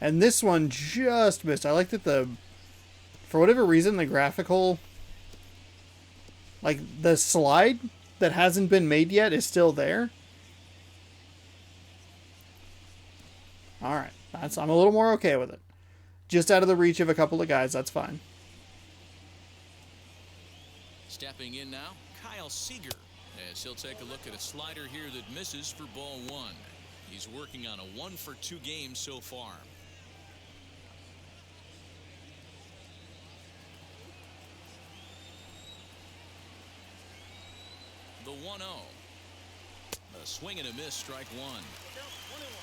And this one just missed. I like that for whatever reason, the graphical, like the slide that hasn't been made yet is still there. Alright, I'm a little more okay with it. Just out of the reach of a couple of guys, that's fine. Stepping in now, Kyle Seager, as he'll take a look at a slider here that misses for ball 1. He's working on a 1-for-2 game so far. The 1-0. A swing and a miss, strike 1.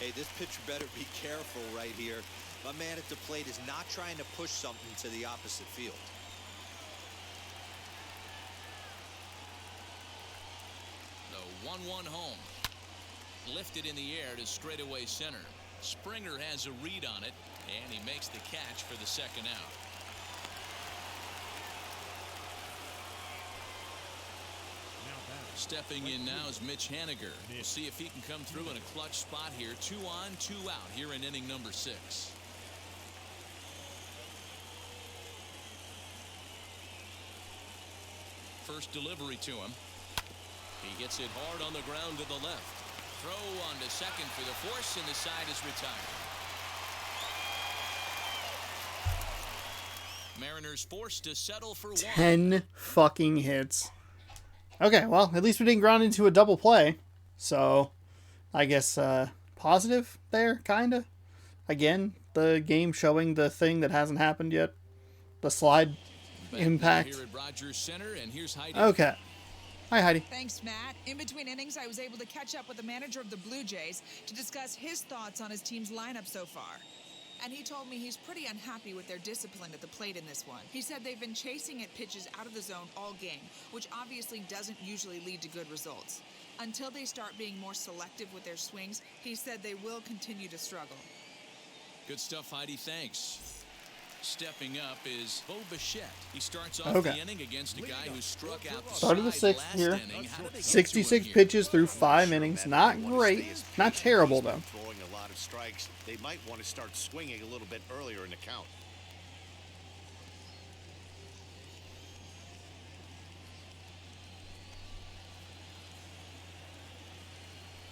Hey, this pitcher better be careful right here. My man at the plate is not trying to push something to the opposite field. The 1-1 home. Lifted in the air to straightaway center. Springer has a read on it, and he makes the catch for the second out. Stepping in now is Mitch Haniger. We'll see if he can come through in a clutch spot here. 2 on, 2 out here in inning number 6. First delivery to him. He hits it hard on the ground to the left. Throw on to second for the force, and the side is retired. Mariners forced to settle for 1. 10 fucking hits. Okay, well, at least we didn't ground into a double play. So, I guess positive there, kinda. Again, the game showing the thing that hasn't happened yet. The slide impact. Here at Rogers Center, and here's Heidi. Okay. Hi, Heidi. Thanks, Matt. In between innings, I was able to catch up with the manager of the Blue Jays to discuss his thoughts on his team's lineup so far. And he told me he's pretty unhappy with their discipline at the plate in this one. He said they've been chasing at pitches out of the zone all game, which obviously doesn't usually lead to good results. Until they start being more selective with their swings, he said they will continue to struggle. Good stuff, Heidi. Thanks. Stepping up is Bo Bichette. He starts off Okay. the inning against a guy who struck out the Start of the side sixth last here. inning. How did they get to 66 it here? pitches through 5 innings. Not great. Not terrible, though. Throwing a lot of strikes. They might want to start swinging a little bit earlier in the count.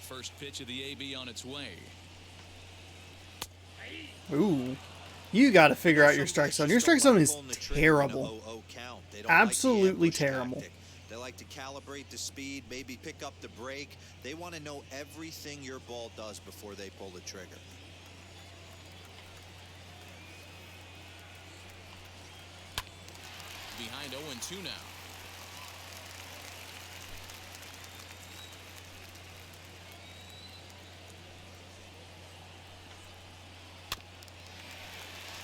First pitch of the AB on its way. Ooh. You got to figure out your strike zone. Your strike zone is terrible. Absolutely terrible. They like to calibrate the speed, maybe pick up the break. They want to know everything your ball does before they pull the trigger. Behind 0-2 now.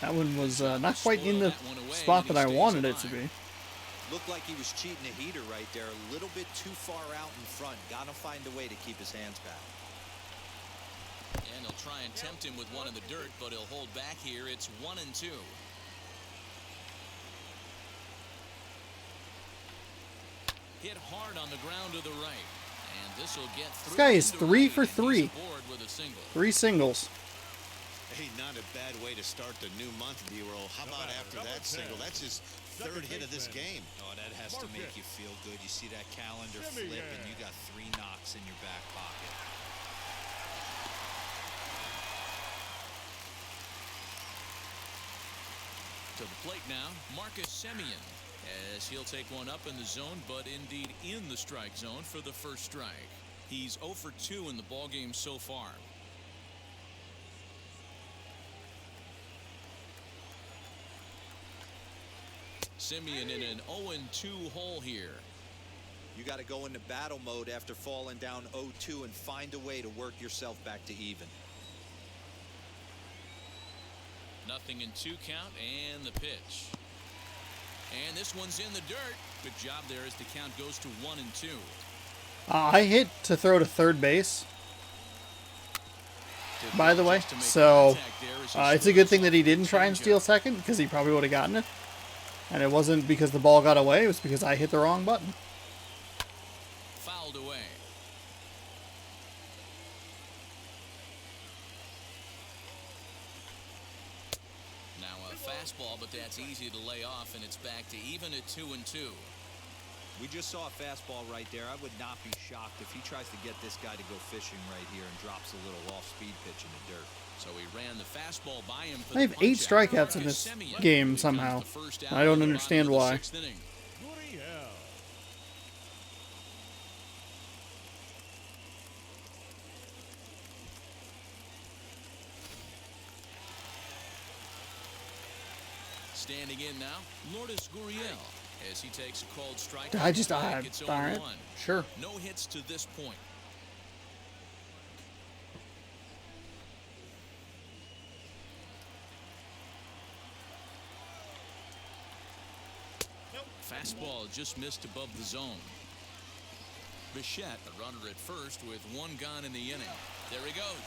That one was not quite in the spot that I wanted it to be. Looked like he was cheating a heater right there, a little bit too far out in front. Got to find a way to keep his hands back. And they'll try and tempt him with one in the dirt, but he'll hold back here. It's 1-2. Hit hard on the ground to the right. And this will get through. This guy is into 3 right, for and he's 3. aboard with a single. 3 singles. Hey, not a bad way to start the new month, B-roll. How about after that single? That's his third hit of this game. Oh, that has to make you feel good. You see that calendar flip, and you got 3 knocks in your back pocket. To the plate now, Marcus Semien, as he'll take one up in the zone, but indeed in the strike zone for the first strike. He's 0 for 2 in the ballgame so far. Simeon in an 0-2 hole here. You got to go into battle mode after falling down 0-2 and find a way to work yourself back to even. 0-2 count and the pitch. And this one's in the dirt. Good job there as the count goes to 1-2. I hit to throw to third base, by the way, so it's a good thing that he didn't try and steal second, because he probably would have gotten it. And it wasn't because the ball got away, it was because I hit the wrong button. Fouled away. Now a fastball, but that's easy to lay off, and it's back to even at 2-2. We just saw a fastball right there. I would not be shocked if he tries to get this guy to go fishing right here and drops a little off-speed pitch in the dirt. So he ran the fastball by him. I have 8 strikeouts in this game somehow. I don't understand why. Gurriel. Standing in now, Lourdes Gurriel, as he takes a cold strike. Alright, sure. No hits to this point. Fastball just missed above the zone. Bichette, a runner at first with 1 gone in the inning. There he goes.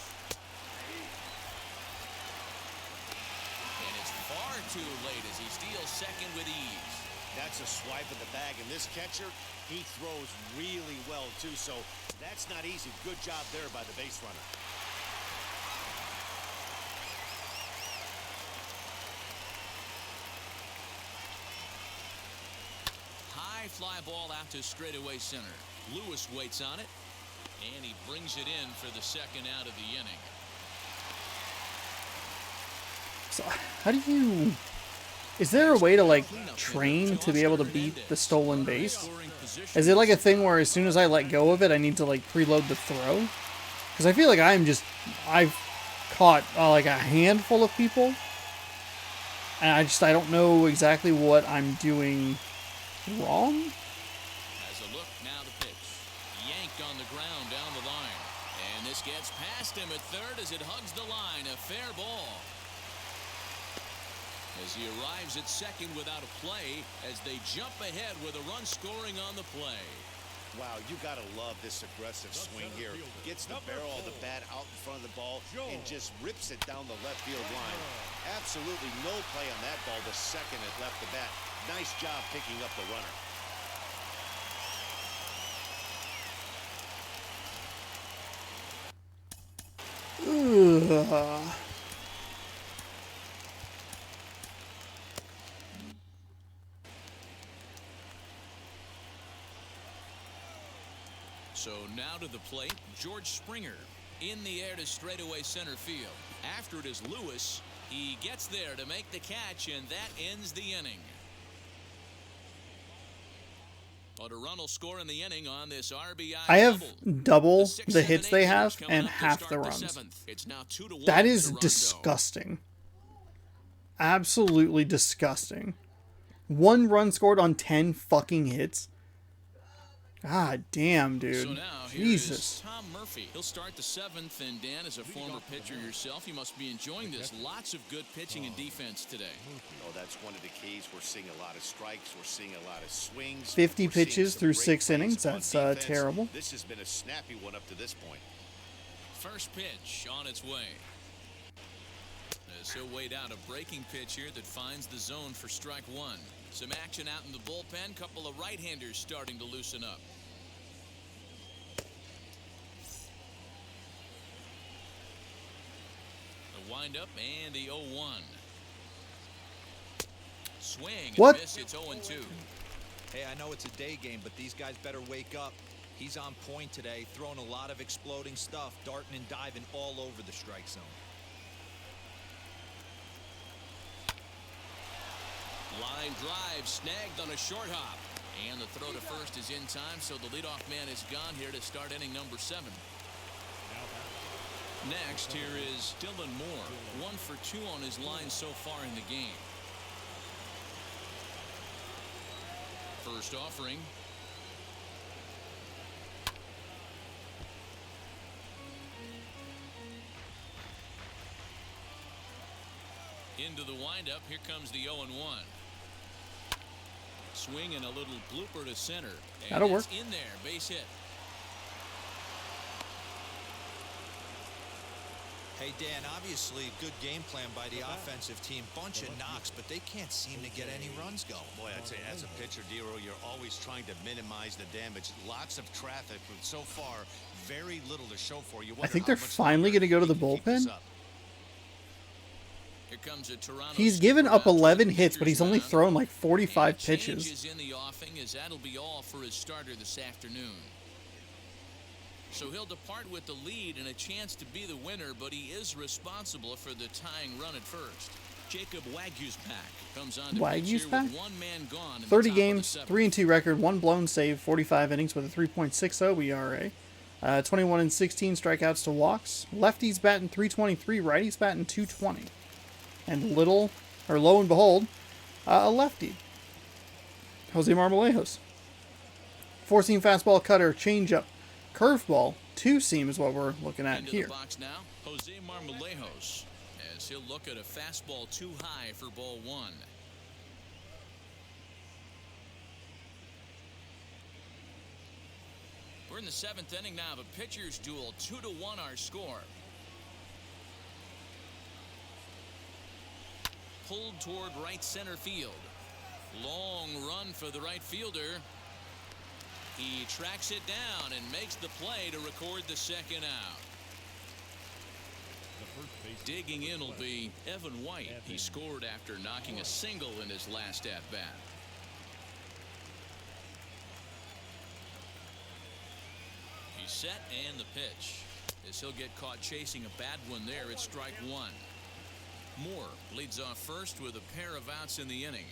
And it's far too late as he steals second with ease. That's a swipe of the bag, and this catcher, he throws really well too, so that's not easy. Good job there by the base runner. High fly ball out to straightaway center. Lewis waits on it, and he brings it in for the second out of the inning. So how do you... Is there a way to, like, train to be able to beat the stolen base? Is it like a thing where as soon as I let go of it, I need to, like, preload the throw? Because I feel like I've caught, like, a handful of people. And I don't know exactly what I'm doing wrong. As a look, now the pitch. Yanked on the ground down the line. And this gets past him at third as it hugs the line. A fair ball. As he arrives at second without a play, as they jump ahead with a run scoring on the play. Wow, you got to love this aggressive swing here. Gets the barrel of the bat out in front of the ball and just rips it down the left field line. Absolutely no play on that ball the second it left the bat. Nice job picking up the runner. Ugh. So now to the plate, George Springer in the air to straightaway center field. After it is Lewis. He gets there to make the catch, and that ends the inning. But a run will score in the inning on this RBI. I have double the hits they have and half the runs. It's now 2-1. That is disgusting. Absolutely disgusting. 1 run scored on 10 fucking hits. God damn, dude. So now Jesus. Tom Murphy. He'll start the 7th, and Dan, as a former pitcher yourself, you must be enjoying this. Lots of good pitching and defense today. Oh, that's one of the keys. We're seeing a lot of strikes. We're seeing a lot of swings. 50 pitches through 6 innings. That's terrible. This has been a snappy one up to this point. First pitch on its way. As he'll wait out a breaking pitch here that finds the zone for strike 1. Some action out in the bullpen. Couple of right-handers starting to loosen up. The windup and the 0-1. Swing and What? miss. It's 0-2. Hey, I know it's a day game, but these guys better wake up. He's on point today, throwing a lot of exploding stuff, darting and diving all over the strike zone. Line drive snagged on a short hop. And the throw to first is in time, so the leadoff man is gone here to start inning number 7. Next, here is Dylan Moore. 1 for 2 on his line so far in the game. first offering. Into the windup. Here comes the 0-1. Swing and a little blooper to center. And That'll work. In there. Base hit. Hey, Dan, obviously good game plan by the offensive team. Bunch of knocks, but they can't seem to get any runs going. Boy, I'd say as a pitcher, Dero, you're always trying to minimize the damage. Lots of traffic, but so far, very little to show for you. I think they're finally going to go to the bullpen. Here comes a Toronto. He's given up 11 hits, but he's only thrown like 45 pitches. In the offing, as that'll be all for his starter this afternoon. So he'll depart with the lead and a chance to be the winner, but he is responsible for the tying run at first. Jacob Wagyu's pack comes on to Wagyu's pitch here pack? with 1 man gone. 30 games, 3-2 record, 1 blown save, 45 innings with a 3.60 ERA. 21-16 strikeouts to walks. Lefties batting 323, righties batting 220. And lo and behold, a lefty. Jose Marmolejos. 4-seam fastball, cutter, changeup, curveball, 2-seam is what we're looking at Into here. the box now, Jose Marmolejos, as he'll look at a fastball too high for ball 1. We're in the 7th inning now of a pitcher's duel. 2-1 our score. Pulled toward right center field. Long run for the right fielder. He tracks it down and makes the play to record the second out. Digging in will be Evan White. He scored after knocking a single in his last at-bat. He's set and the pitch. As he'll get caught chasing a bad one there, it's strike 1. Moore leads off first with a pair of outs in the inning.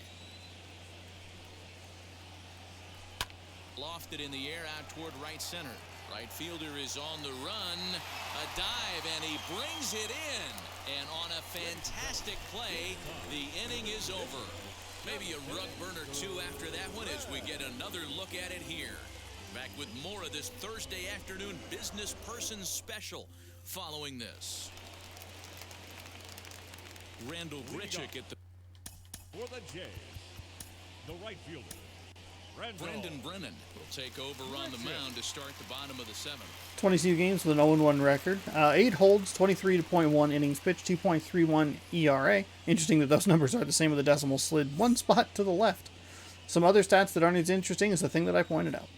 Lofted in the air out toward right center. Right fielder is on the run. A dive, and he brings it in. And on a fantastic play, the inning is over. Maybe a rug burner too after that one as we get another look at it here. Back with more of this Thursday afternoon Business Person Special following this. Randall Grichuk at the... For the Jays, the right fielder, Brendan Brennan will take over on the mound to start the bottom of the 7th. 22 games with an 0-1 record. 8 holds, 23.1 innings pitched, 2.31 ERA. Interesting that those numbers are the same with the decimal slid 1 spot to the left. Some other stats that aren't as interesting is the thing that I pointed out.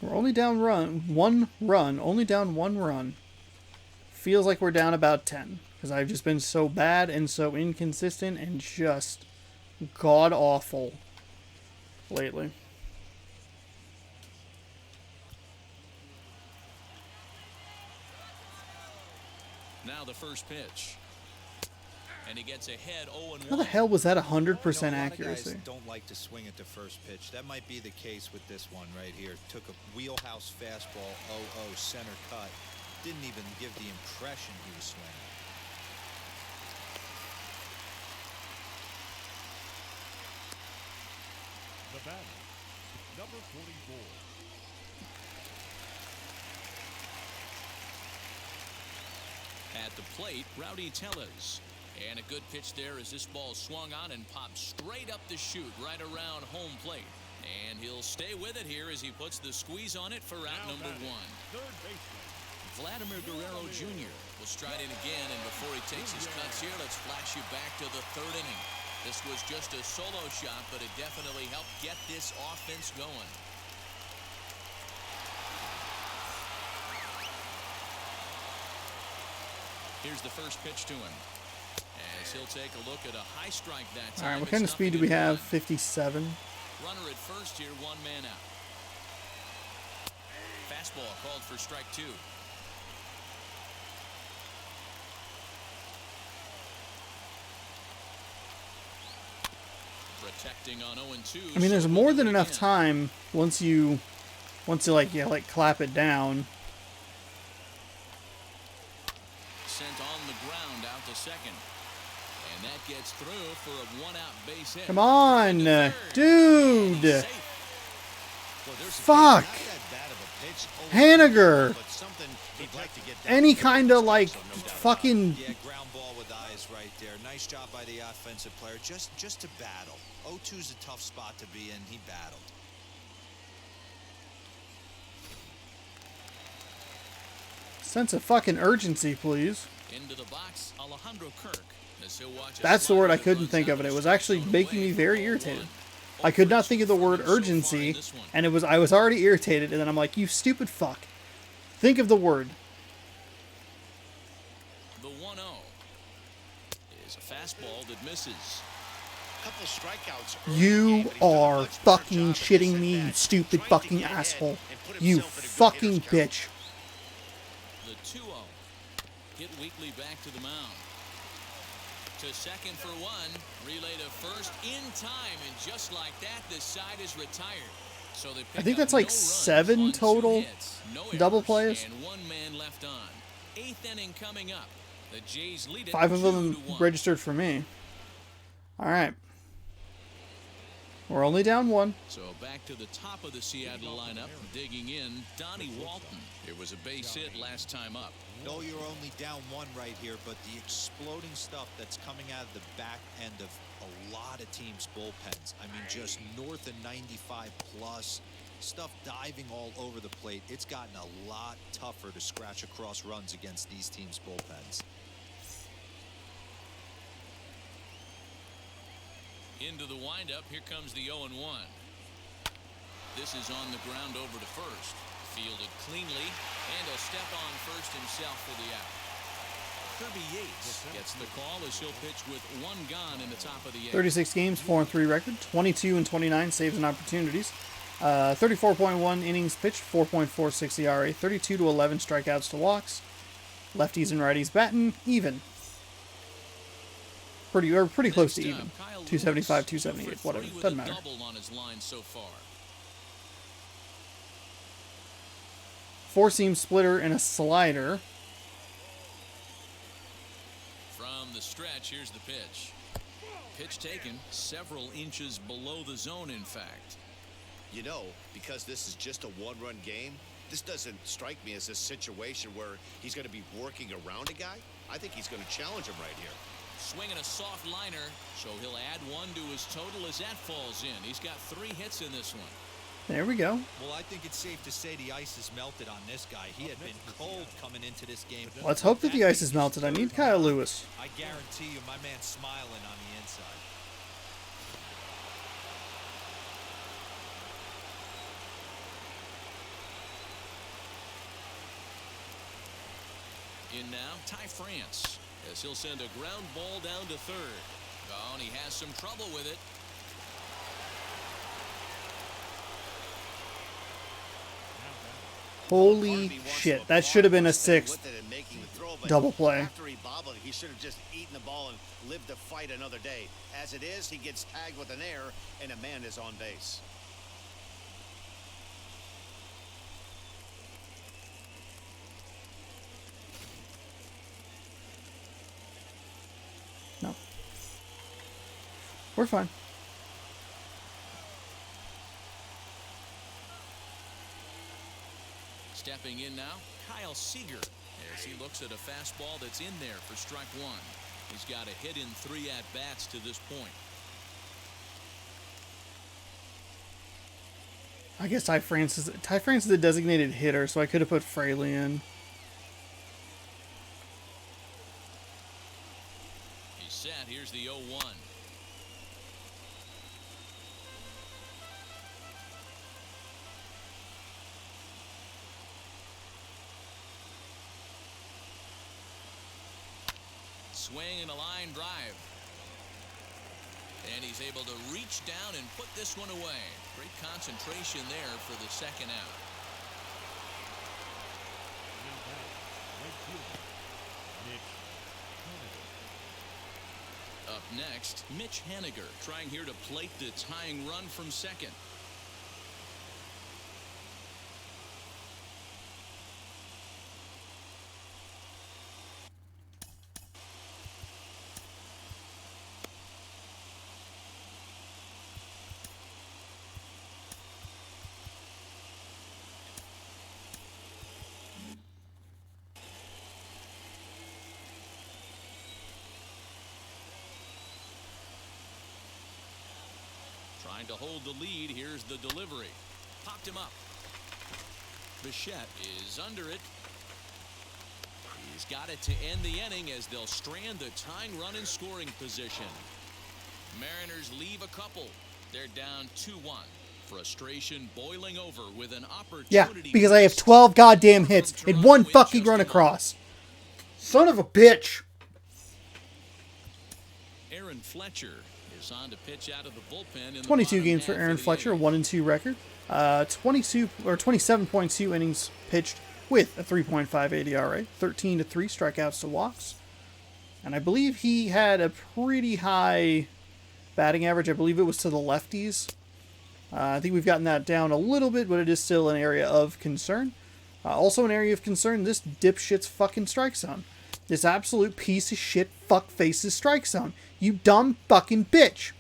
We're only down one run, only down 1 run. Feels like we're down about 10 because I've just been so bad and so inconsistent and just god awful lately. Now the first pitch. And he gets ahead 0-1. How the hell was that 100% You know, a lot of accuracy? guys don't like to swing at the first pitch. That might be the case with this one right here. Took a wheelhouse fastball, 0-0 center cut. Didn't even give the impression he was swinging. the batter, number 44. At the plate, Rowdy Tellez. And a good pitch there as this ball swung on and popped straight up the chute right around home plate. And he'll stay with it here as he puts the squeeze on it for out Now number batting, 1. Third baseman. Vladimir Guerrero Jr. will stride in again, and before he takes his cuts here, let's flash you back to the 3rd inning. This was just a solo shot, but it definitely helped get this offense going. Here's the first pitch to him. As he'll take a look at a high strike that time. All right, what It's kind of speed do we 0-1. have? 57. Runner at first here, 1 man out. Fastball called for strike 2. Protecting on 0-2. I mean, there's so more we'll than do it enough again. time once you like clap it down. Sent on the ground out to second. And that gets through for a 1-out base hit. Come on, Into third. dude. Safe. Well, there's a Fuck. pitch, not that bad of a pitch. Haniger. But something he'd like to get down Any there. kind of like So no doubt about it. fucking. Yeah, ground ball with eyes right there. Nice job by the offensive player. Just to battle. 0-2's a tough spot to be in. He battled. Sense of fucking urgency, please. Into the box, Alejandro Kirk. As he'll watch a That's the word I slider that couldn't runs think out of, and it the was strike actually zone making away me for very ball irritated. 1. I could not for think of the word so far in urgency, this one. and I was already irritated, and then I'm like, you stupid fuck. Think of the word. The 1-0 is a fastball that misses. Couple strikeouts early in the You game, but he's done a are much better fucking job of shitting this me, at you bat, stupid trying to fucking get ahead asshole. and put You himself in a good fucking hitter's count. bitch. The 2-0 hit weakly back to the mound. To second for 1, relay to first in time, and just like that, this side is retired. So they pick think up that's like no runs 7 on 2 total hits, no double errors, plays. and 1 man left on. 8th inning coming up. The Jays lead it 5 of them 2-1. registered for me. All right. We're only down 1. So back to the top of the Seattle lineup, digging in, Donnie Walton. It was a base hit last time up. No, you're only down 1 right here, but the exploding stuff that's coming out of the back end of a lot of teams' bullpens. I mean, just north of 95 plus. Stuff diving all over the plate. It's gotten a lot tougher to scratch across runs against these teams' bullpens. Into the windup, here comes the 0-1. This is on the ground over to first. Fielded cleanly, and he'll step on first himself for the out. Kirby Yates gets the call as he'll pitch with 1 gone in the top of the 8th. 36 games, 4-3 record, 22 and 29 saves and opportunities. 34.1 innings pitched, 4.46 ERA, 32 to 11 strikeouts to walks. Lefties and righties batting even. Pretty close to Next even. up, Kyle 275, Lewis, 278, 2 for whatever. 3 with Doesn't a matter. double on his line so far. 4-seam splitter and a slider. From the stretch, here's the pitch. Pitch taken several inches below the zone, in fact. You know, because this is just a 1-run game, this doesn't strike me as a situation where he's going to be working around a guy. I think he's going to challenge him right here. Swinging a soft liner, so he'll add 1 to his total as that falls in. He's got 3 hits in this one. There we go. Well, I think it's safe to say the ice is melted on this guy. He had been cold coming into this game. Let's hope that the ice is melted. I need Kyle Lewis. I guarantee you, my man's smiling on the inside. In now, Ty France, as he'll send a ground ball down to third. Oh, and he has some trouble with it. Holy shit. That should have been a 6th double play. After he bobbled, he should have just eaten the ball and lived to fight another day. As it is, he gets tagged with an error, and a man is on base. No. We're fine. Stepping in now, Kyle Seager, as he looks at a fastball that's in there for strike 1. He's got a hit in 3 at-bats to this point. I guess Ty France is a designated hitter, so I could have put Fraley in. He's set. Here's the 0-1. swing and a line drive. And he's able to reach down and put this one away. Great concentration there for the second out. Up next, Mitch Haniger trying here to plate the tying run from second. Trying to hold the lead. Here's the delivery. Popped him up. Bichette is under it. He's got it to end the inning as they'll strand the tying run in scoring position. Mariners leave a couple. They're down 2-1. Frustration boiling over with an opportunity. Yeah, because I have 12 goddamn hits and one fucking run across. Son of a bitch. Aaron Fletcher is on to pitch out of the bullpen in 22 games for Aaron Fletcher, 1-2 record. 27.2 innings pitched with a 3.58 ERA, 13 to 3 strikeouts to walks. And I believe he had a pretty high batting average. I believe it was to the lefties. I think we've gotten that down a little bit, but it is still an area of concern. Also an area of concern, this dipshit's fucking strike zone. This absolute piece of shit fuckface's strike zone. You dumb fucking bitch.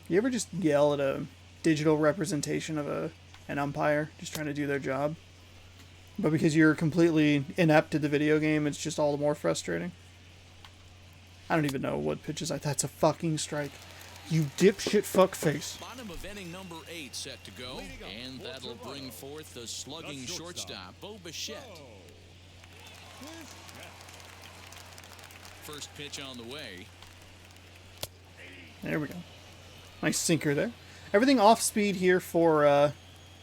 You ever just yell at a digital representation of an umpire just trying to do their job? But because you're completely inept at the video game, it's just all the more frustrating. I don't even know what pitches that's a fucking strike. You dipshit fuckface. Bottom of inning number 8 set to go. And that'll bring forth the slugging shortstop, Bo Bichette. First pitch on the way. There we go. Nice sinker there. Everything off speed here for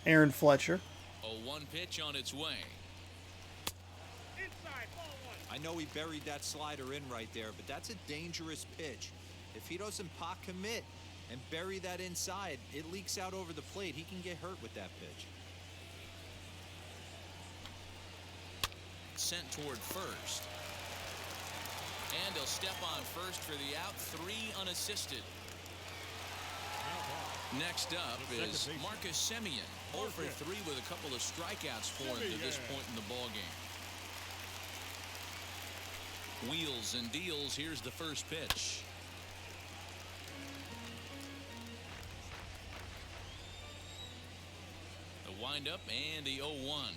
Aaron Fletcher. A 1 pitch on its way. I know he buried that slider in right there, but that's a dangerous pitch. If he doesn't pot commit and bury that inside, it leaks out over the plate. He can get hurt with that pitch. Sent toward first. And he'll step on first for the out. 3 unassisted. Next up is Marcus Semien. 0 for 3 with a couple of strikeouts for him to this point in the ballgame. Wheels and deals. Here's the first pitch. The windup and the 0-1.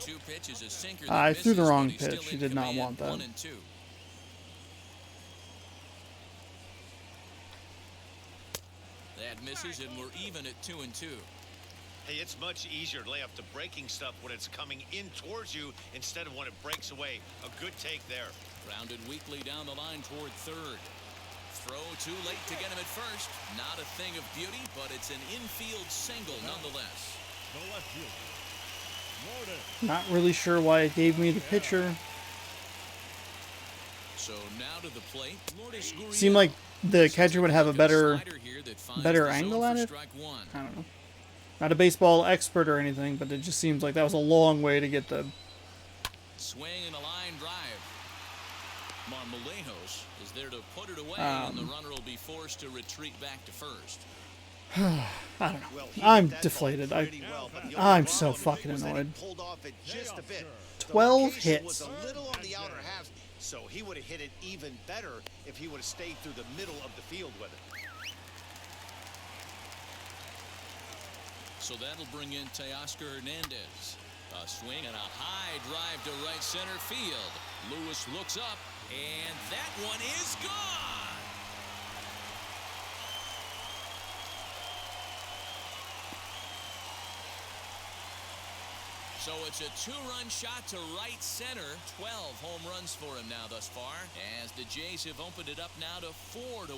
Two pitch is a sinker. I threw the misses, wrong but he's pitch. still He in did not command, want that. 1-2. That misses, and we're even at 2-2. Hey, it's much easier to lay up the breaking stuff when it's coming in towards you instead of when it breaks away. A good take there. Grounded weakly down the line toward third. Throw too late to get him at first. Not a thing of beauty, but it's an infield single nonetheless. The left fielder, Lourdes. Not really sure why it gave me the pitcher. So now to the plate. Lourdes Gurriel. Seemed like the catcher would have a better better angle at it. I don't know. Not a baseball expert or anything, but it just seems like that was a long way to get the Swing and a line drive. Marmolejos is there to put it away, and the runner will be forced to retreat back to first. I don't know. Well, he I'm hit that deflated. ball pretty well, but the I'm only so problem fucking was that he annoyed. pulled off it just a bit. The 12 location hits. was a little on the outer half, so he would have hit it even better if he would have stayed through the middle of the field with it. So that'll bring in Teoscar Hernandez. A swing and a high drive to right center field. Lewis looks up, and that one is gone. So it's a two-run shot to right center. 12 home runs for him now thus far, as the Jays have opened it up now to 4-1.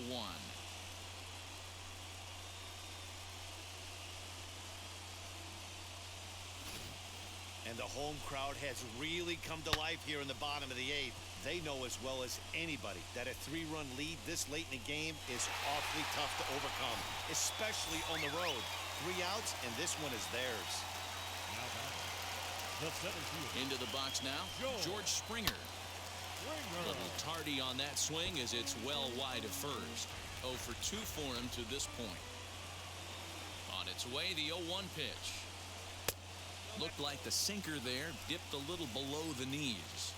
And the home crowd has really come to life here in the bottom of the 8th. They know as well as anybody that a 3-run lead this late in the game is awfully tough to overcome, especially on the road. 3 outs, and this one is theirs. Now back. The center fielder. Into the box now, George Springer. A little tardy on that swing as it's well wide of first. 0 for 2 for him to this point. On its way, the 0-1 pitch. Looked like the sinker there dipped a little below the knees.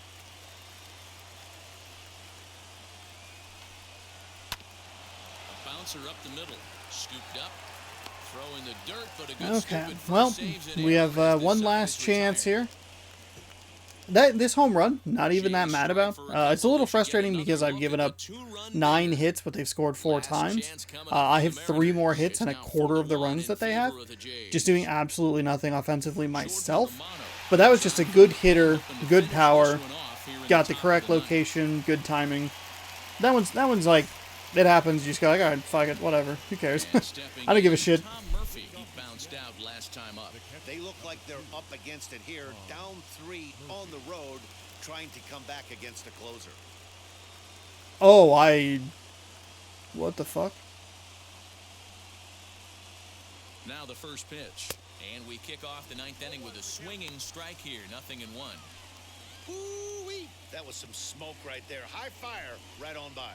A bouncer up the middle, scooped up, throw in the dirt, but a good Okay, scoop at well, first saves an we error have as one this last side is chance retired. here. This home run, not even that mad about. It's a little frustrating because I've given up 9 hits, but they've scored 4 times. I have 3 more hits and a quarter of the runs that they have. Just doing absolutely nothing offensively myself. But that was just a good hitter, good power, got the correct location, good timing. That one's like, it happens. You just go like, all right, fuck it, whatever. Who cares? I don't give a shit. Tom Murphy, he bounced out last time up. They look like they're up against it here, down 3 on the road, trying to come back against a closer. Oh, what the fuck? Now the first pitch. And we kick off the 9th inning with a swinging strike here. 0-1. Ooh-wee. That was some smoke right there. High fire right on by.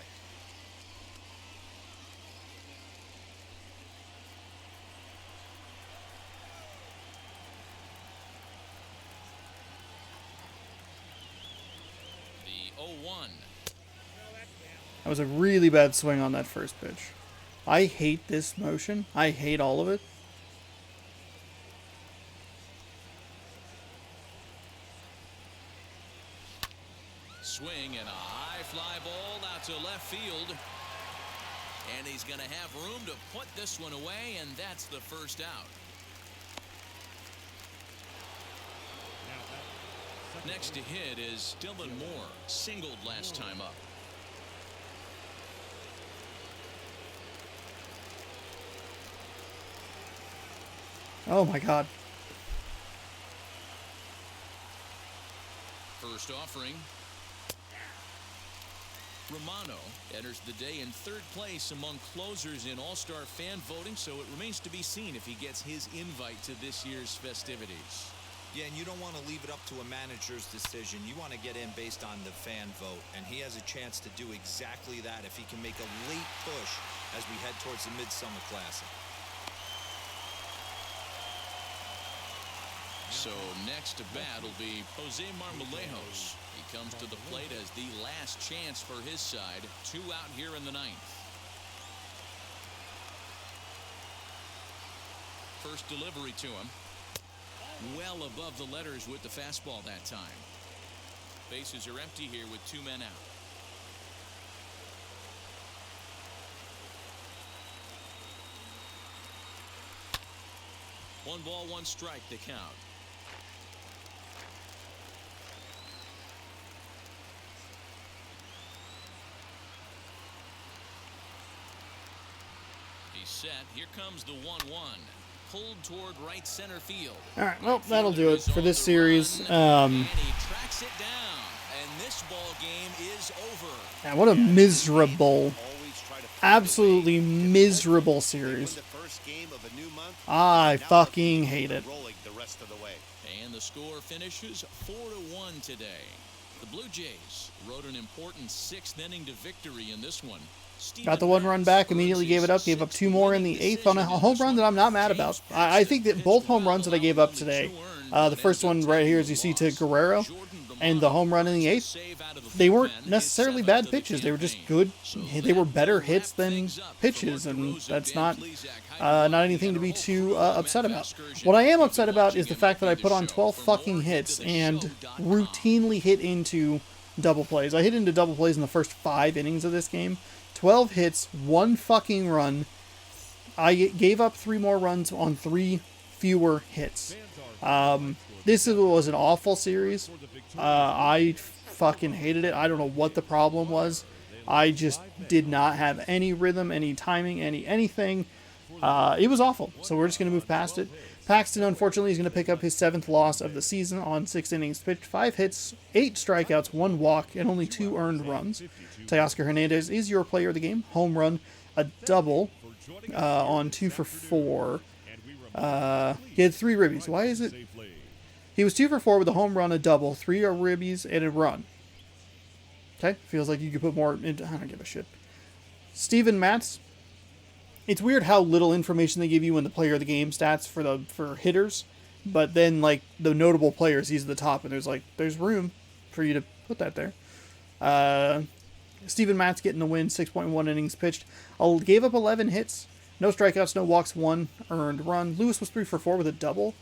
The 0-1. That was a really bad swing on that first pitch. I hate this motion. I hate all of it. Swing and a high fly ball out to left field. And he's going to have room to put this one away, and that's the first out. Next to hit is Dylan Moore, singled last time up. Oh my god. First offering. Romano enters the day in 3rd place among closers in All-Star fan voting, so it remains to be seen if he gets his invite to this year's festivities. Yeah, and you don't want to leave it up to a manager's decision. You want to get in based on the fan vote, and he has a chance to do exactly that if he can make a late push as we head towards the Midsummer Classic. So next to bat will be Jose Marmolejos. He comes to the plate as the last chance for his side. 2 out here in the 9th. First delivery to him. Well above the letters with the fastball that time. Bases are empty here with 2 men out. One ball, one strike, the count. He's set. Here comes the 1-1. Pulled toward right center field. All right, well, that'll do it for this series. And he tracks it down, and this ball game is over. Yeah, what a miserable, absolutely miserable series. I fucking hate it. And the score finishes 4-1 today. The Blue Jays rode an important 6th inning to victory in this one. Got the 1 run back, immediately gave it up, gave up 2 more in the 8th on a home run that I'm not mad about. I think that both home runs that I gave up today, the first one right here as you see to Guerrero, and the home run in the 8th, they weren't necessarily bad pitches. They were just good. They were better hits than pitches, and that's not anything to be too upset about. What I am upset about is the fact that I put on 12 fucking hits and routinely hit into double plays. I hit into double plays in the first 5 innings of this game. 12 hits, 1 fucking run. I gave up 3 more runs on 3 fewer hits. was an awful series. I fucking hated it. I don't know what the problem was. I just did not have any rhythm, any timing, anything. It was awful. So we're just going to move past it. Paxton, unfortunately, is going to pick up his 7th loss of the season on 6 innings pitched, 5 hits, 8 strikeouts, 1 walk, and only 2 earned runs. Teoscar Hernandez is your player of the game. Home run, a double on 2 for 4. He had 3 ribbies. Why is it? He was 2 for 4 with a home run, a double, 3 ribbies, and a run. Okay, feels like you could put more into. I don't give a shit. Steven Matz. It's weird how little information they give you in the player of the game stats for hitters, but then like the notable players, he's at the top, and there's room for you to put that there. Steven Matz getting the win, 6.1 innings pitched. Gave up 11 hits, no strikeouts, no walks, 1 earned run. Lewis was 3 for 4 with a double.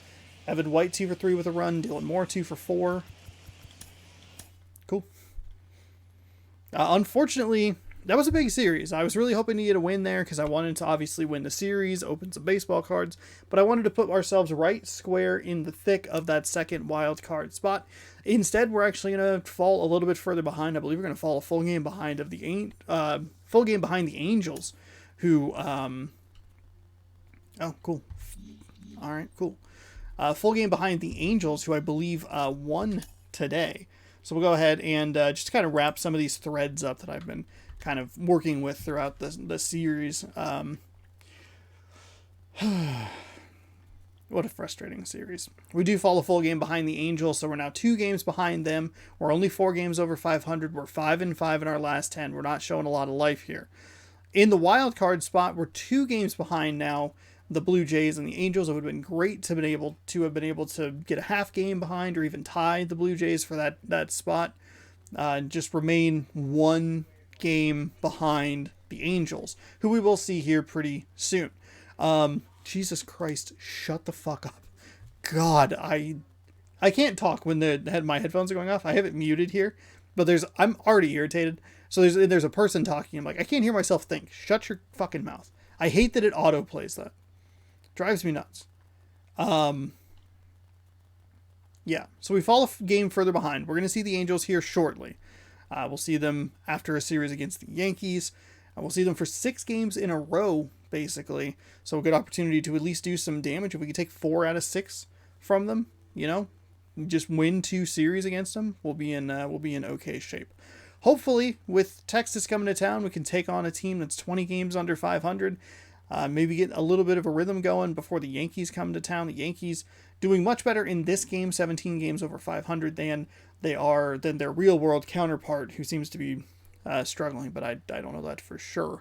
Evan White 2 for 3 with a run. Dylan Moore 2 for 4. Cool. Unfortunately, that was a big series. I was really hoping to get a win there because I wanted to obviously win the series, open some baseball cards, but I wanted to put ourselves right square in the thick of that second wild card spot. Instead, we're actually going to fall a little bit further behind. I believe we're going to fall a full game behind the Angels, who oh, cool. All right, cool. Full game behind the Angels, who I believe won today. So we'll go ahead and just kind of wrap some of these threads up that I've been kind of working with throughout the series. What a frustrating series. We do fall a full game behind the Angels, so we're now 2 games behind them. We're only 4 games over 500. We're 5-5 in our last 10. We're not showing a lot of life here. In the wild card spot, we're 2 games behind now the Blue Jays and the Angels. It would have been great to have been able to get a half game behind or even tie the Blue Jays for that spot. And just remain 1 game behind the Angels, who we will see here pretty soon. Jesus Christ, shut the fuck up. God, I can't talk when my headphones are going off. I have it muted here, but I'm already irritated. So there's a person talking. I'm like, I can't hear myself think. Shut your fucking mouth. I hate that it auto plays that. Drives me nuts. Yeah, so we fall a game further behind. We're going to see the Angels here shortly. We'll see them after a series against the Yankees. We'll see them for 6 games in a row, basically. So a good opportunity to at least do some damage. If we could take 4 out of 6 from them, just win 2 series against them, we'll be in okay shape. Hopefully, with Texas coming to town, we can take on a team that's 20 games under 500. Maybe get a little bit of a rhythm going before the Yankees come to town. The Yankees doing much better in this game, 17 games over 500, than their real world counterpart, who seems to be struggling, but I don't know that for sure.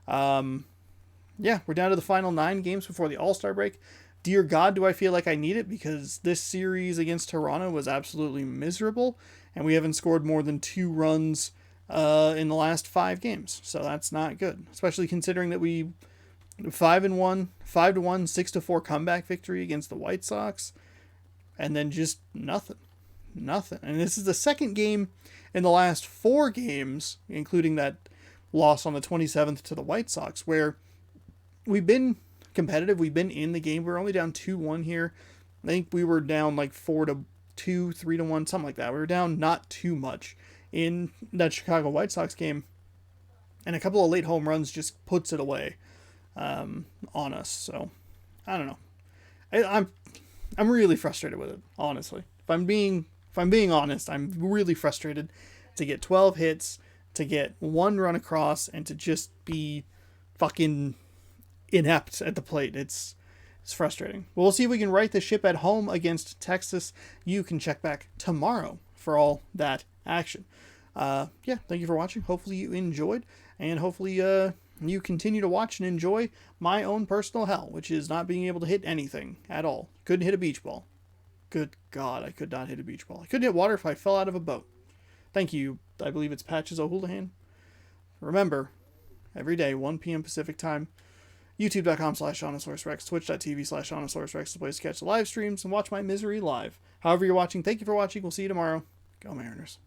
Yeah, we're down to the final 9 games before the All-Star break. Dear God, do I feel like I need it, because this series against Toronto was absolutely miserable, and we haven't scored more than 2 runs in the last 5 games. So that's not good, especially considering that we 5-1, 5-1, 6-4 comeback victory against the White Sox, and then just nothing. And this is the second game in the last 4 games, including that loss on the 27th to the White Sox, where we've been competitive. We've been in the game. We're only down 2-1 here. I think we were down like 4-2, 3-1, something like that. We were down not too much in that Chicago White Sox game, and a couple of late home runs just puts it away on us. So I don't know. I'm really frustrated with it, honestly. If I'm being honest, I'm really frustrated to get 12 hits, to get 1 run across, and to just be fucking inept at the plate. It's frustrating. Well, we'll see if we can right the ship at home against Texas. You can check back tomorrow for all that action. Yeah, thank you for watching. Hopefully you enjoyed, and hopefully you continue to watch and enjoy my own personal hell, which is not being able to hit anything at all. Couldn't hit a beach ball. Good God, I could not hit a beach ball. I couldn't hit water if I fell out of a boat. Thank you. I believe it's Patches O'Houlihan. Remember, every day, 1 p.m. Pacific time, youtube.com/OnosaurusRex, twitch.tv/OnosaurusRex is the place to catch the live streams and watch my misery live. However you're watching, thank you for watching. We'll see you tomorrow. Go Mariners.